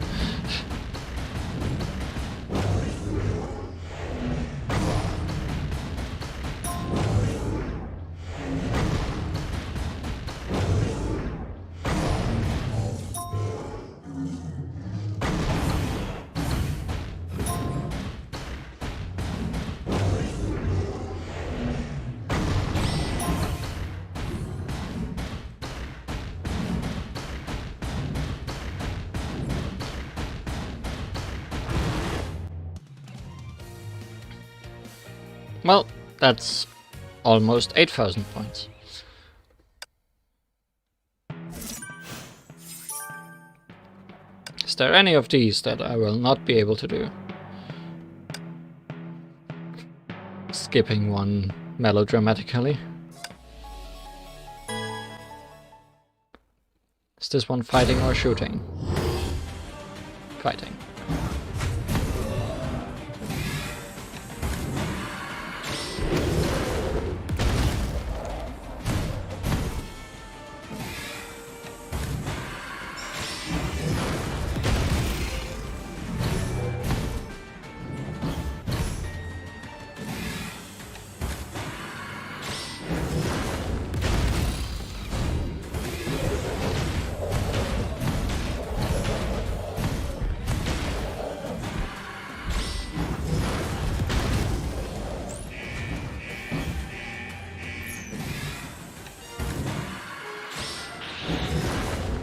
Well, that's almost 8,000 points. Is there any of these that I will not be able to do? Skipping one melodramatically. Is this one fighting or shooting? Fighting.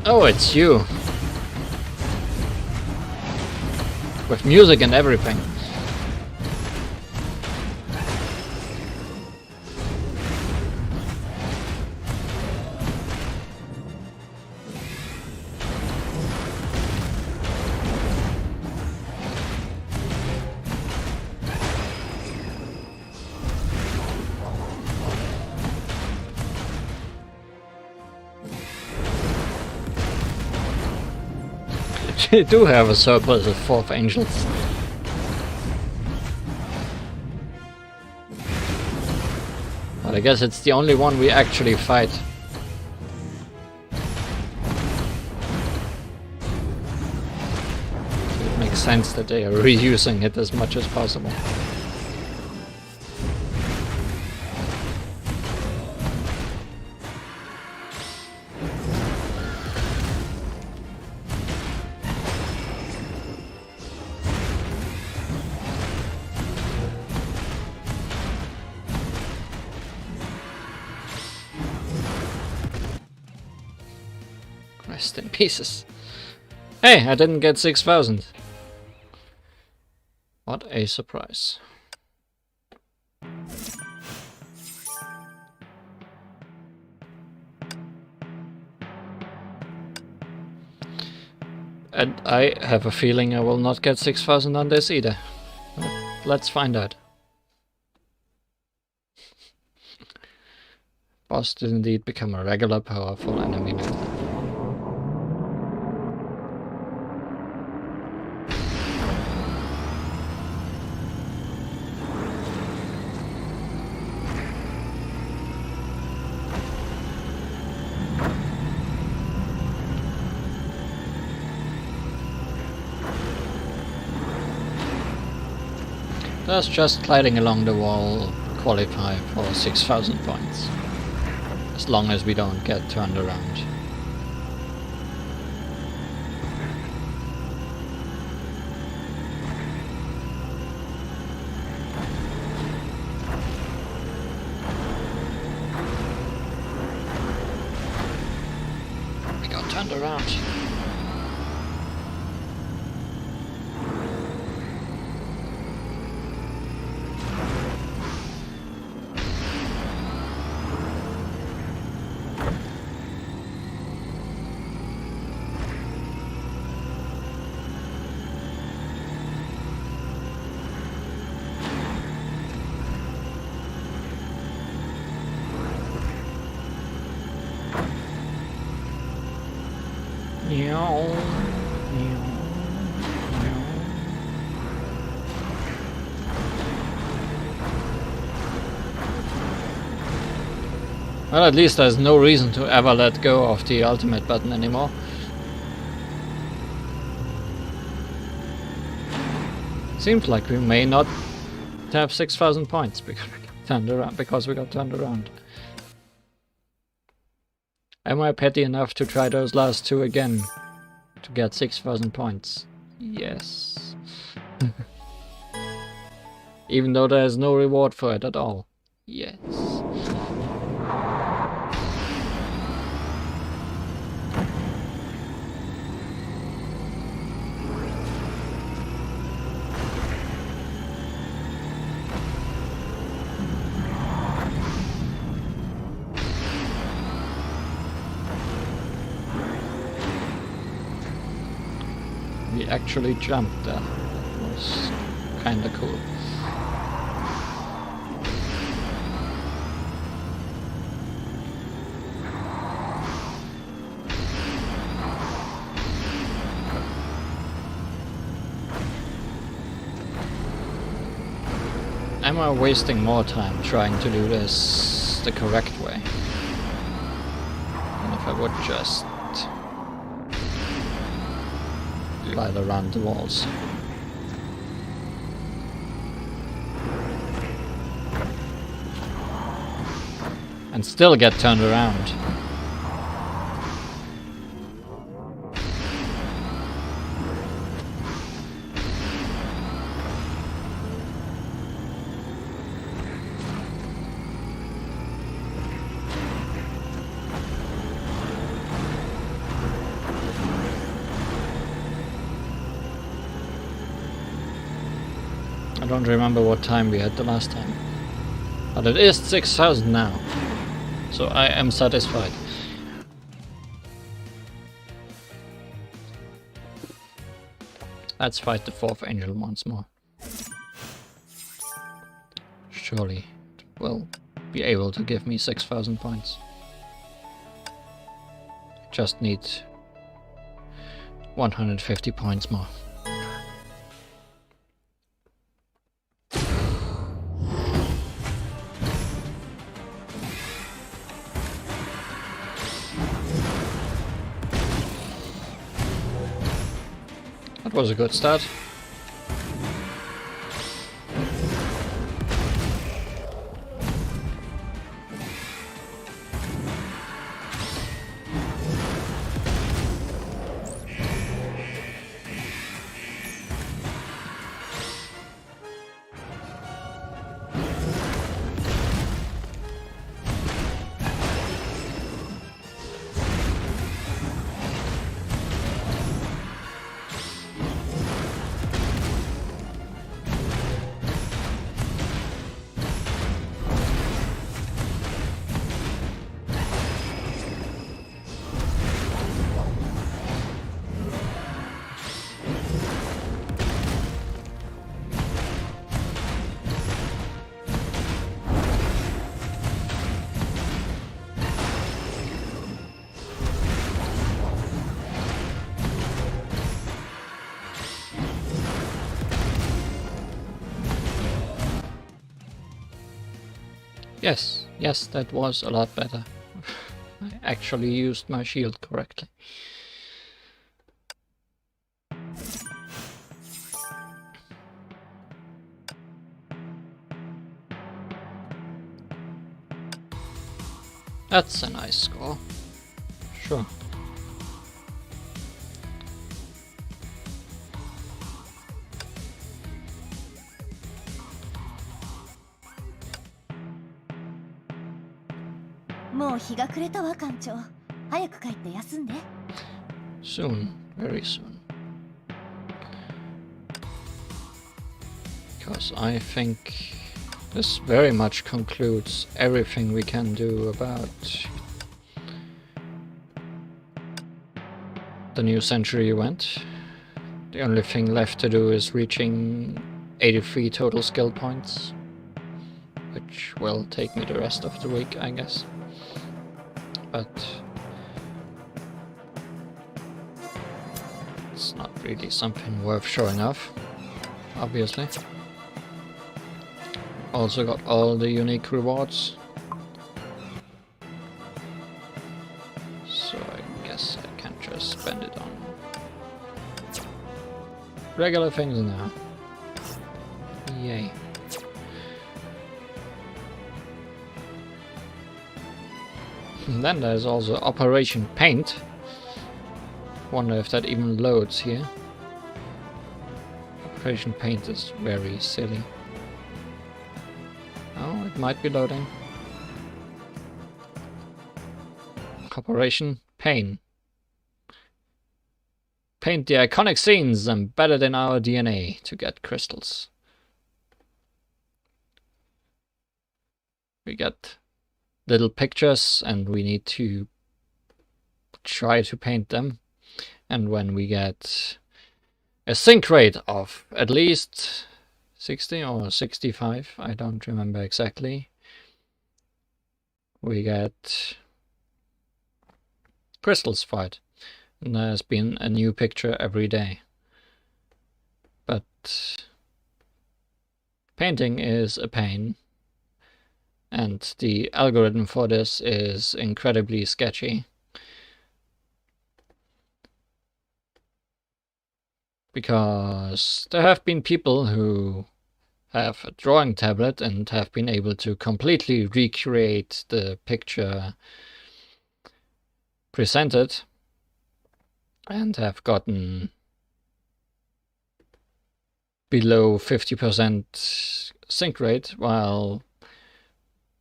Oh, it's you. With music and everything. actually do have a surplus of 4th angels. But I guess it's the only one we actually fight. It makes sense that they are reusing it as much as possible. Rest in pieces. Hey, I didn't get 6,000. What a surprise. And I have a feeling I will not get 6,000 on this either. But let's find out. Boss did indeed become a regular powerful enemy now. Does just gliding along the wall qualify for 6,000 points? As long as we don't get turned around. We got turned around. Well, at least there's no reason to ever let go of the ultimate button anymore. Seems like we may not have 6,000 points because we got turned around. Am I petty enough to try those last two again to get 6,000 points? Yes. Even though there's no reward for it at all. Yes. We actually jumped there. That was kinda cool. Am I wasting more time trying to do this the correct way? And if I would just glide around the walls. And still get turned around. I don't remember what time we had the last time. But it is 6,000 now. So I am satisfied. Let's fight the 4th angel once more. Surely it will be able to give me 6,000 points. Just need 150 points more. That was a good start. Yes, that was a lot better. I actually used my shield correctly. That's a nice score. Sure. Soon, very soon. Because I think this very much concludes everything we can do about the new century event. The only thing left to do is reaching 83 total skill points, which will take me the rest of the week, I guess. But it's not really something worth showing off, obviously. Also got all the unique rewards, so I guess I can just spend it on regular things now. Yay. And then there's also Operation Paint. Wonder if that even loads here. Operation Paint is very silly. Oh, it might be loading. Operation Pain. Paint the iconic scenes embedded in our DNA to get crystals. We get little pictures and we need to try to paint them. And when we get a sync rate of at least 60 or 65, I don't remember exactly, we get crystals for it. And there's been a new picture every day. But painting is a pain. And the algorithm for this is incredibly sketchy. Because there have been people who have a drawing tablet and have been able to completely recreate the picture presented and have gotten below 50% sync rate, while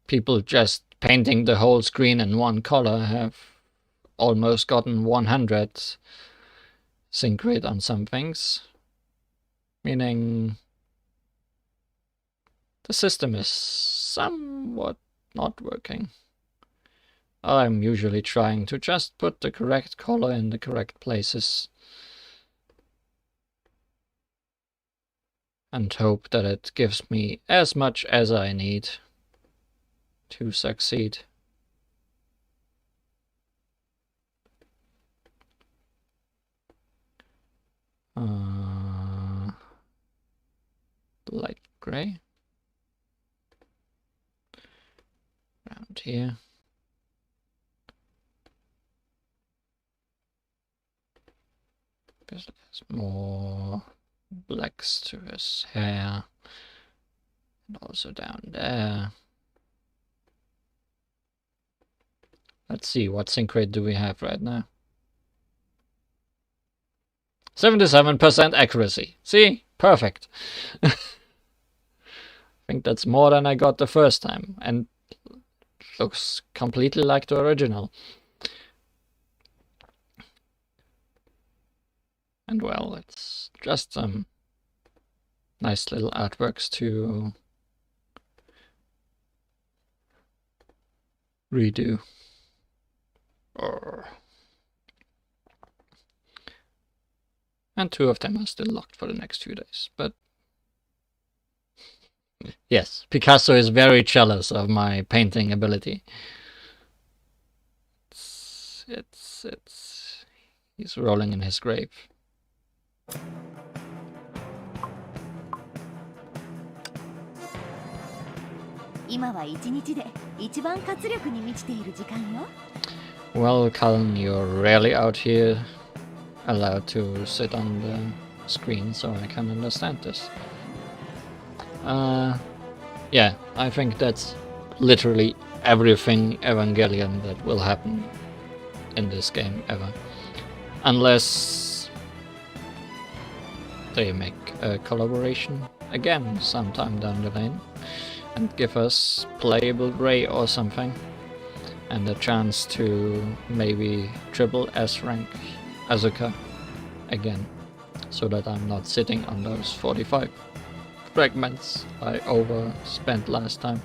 people just painting the whole screen in one color have almost gotten 100 sync rate on some things, meaning the system is somewhat not working. I'm usually trying to just put the correct color in the correct places and hope that it gives me as much as I need to succeed. Light gray. Around here. Because there's more blacks to his hair. And also down there. Let's see, what sync rate do we have right now? 77% accuracy. See? Perfect. I think that's more than I got the first time. And looks completely like the original. And well, it's just some nice little artworks to redo. And 2 of them are still locked for the next few days. But yes, Picasso is very jealous of my painting ability. He's rolling in his grave. 今は一日で一番活力に満ちている時間よ。Well, Cullen, you're rarely out here allowed to sit on the screen, so I can understand this. Yeah, I think that's literally everything Evangelion that will happen in this game ever. Unless they make a collaboration again sometime down the lane and give us playable Ray or something, and a chance to maybe triple S rank Asuka again, so that I'm not sitting on those 45 fragments I overspent last time,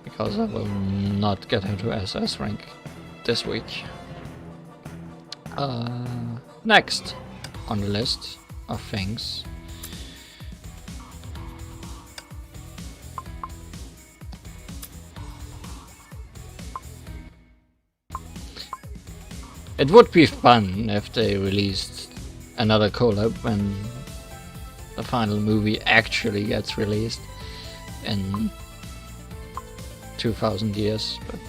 because I will not get her to SS rank this week. Next on the list of things, it would be fun if they released another collab when the final movie actually gets released in 2000 years, but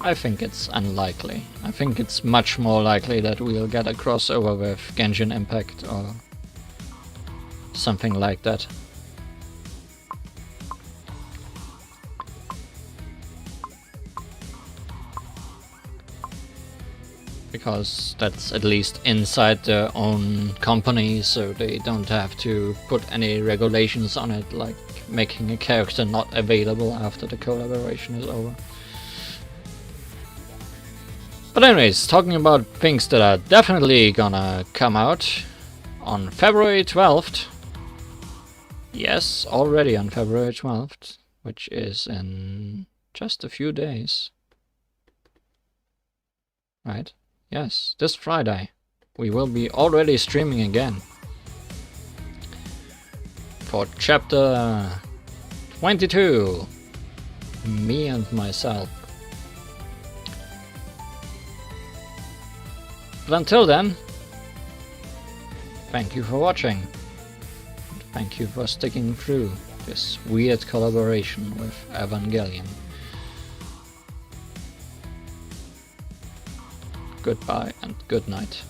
I think it's unlikely. I think it's much more likely that we'll get a crossover with Genshin Impact or something like that. Because that's at least inside their own company, so they don't have to put any regulations on it, like making a character not available after the collaboration is over. But anyways, talking about things that are definitely gonna come out on February 12th. Yes, already on February 12th, which is in just a few days. Right? Yes, this Friday we will be already streaming again for chapter 22, me and myself. But until then, thank you for watching. And thank you for sticking through this weird collaboration with Evangelion. Goodbye and good night.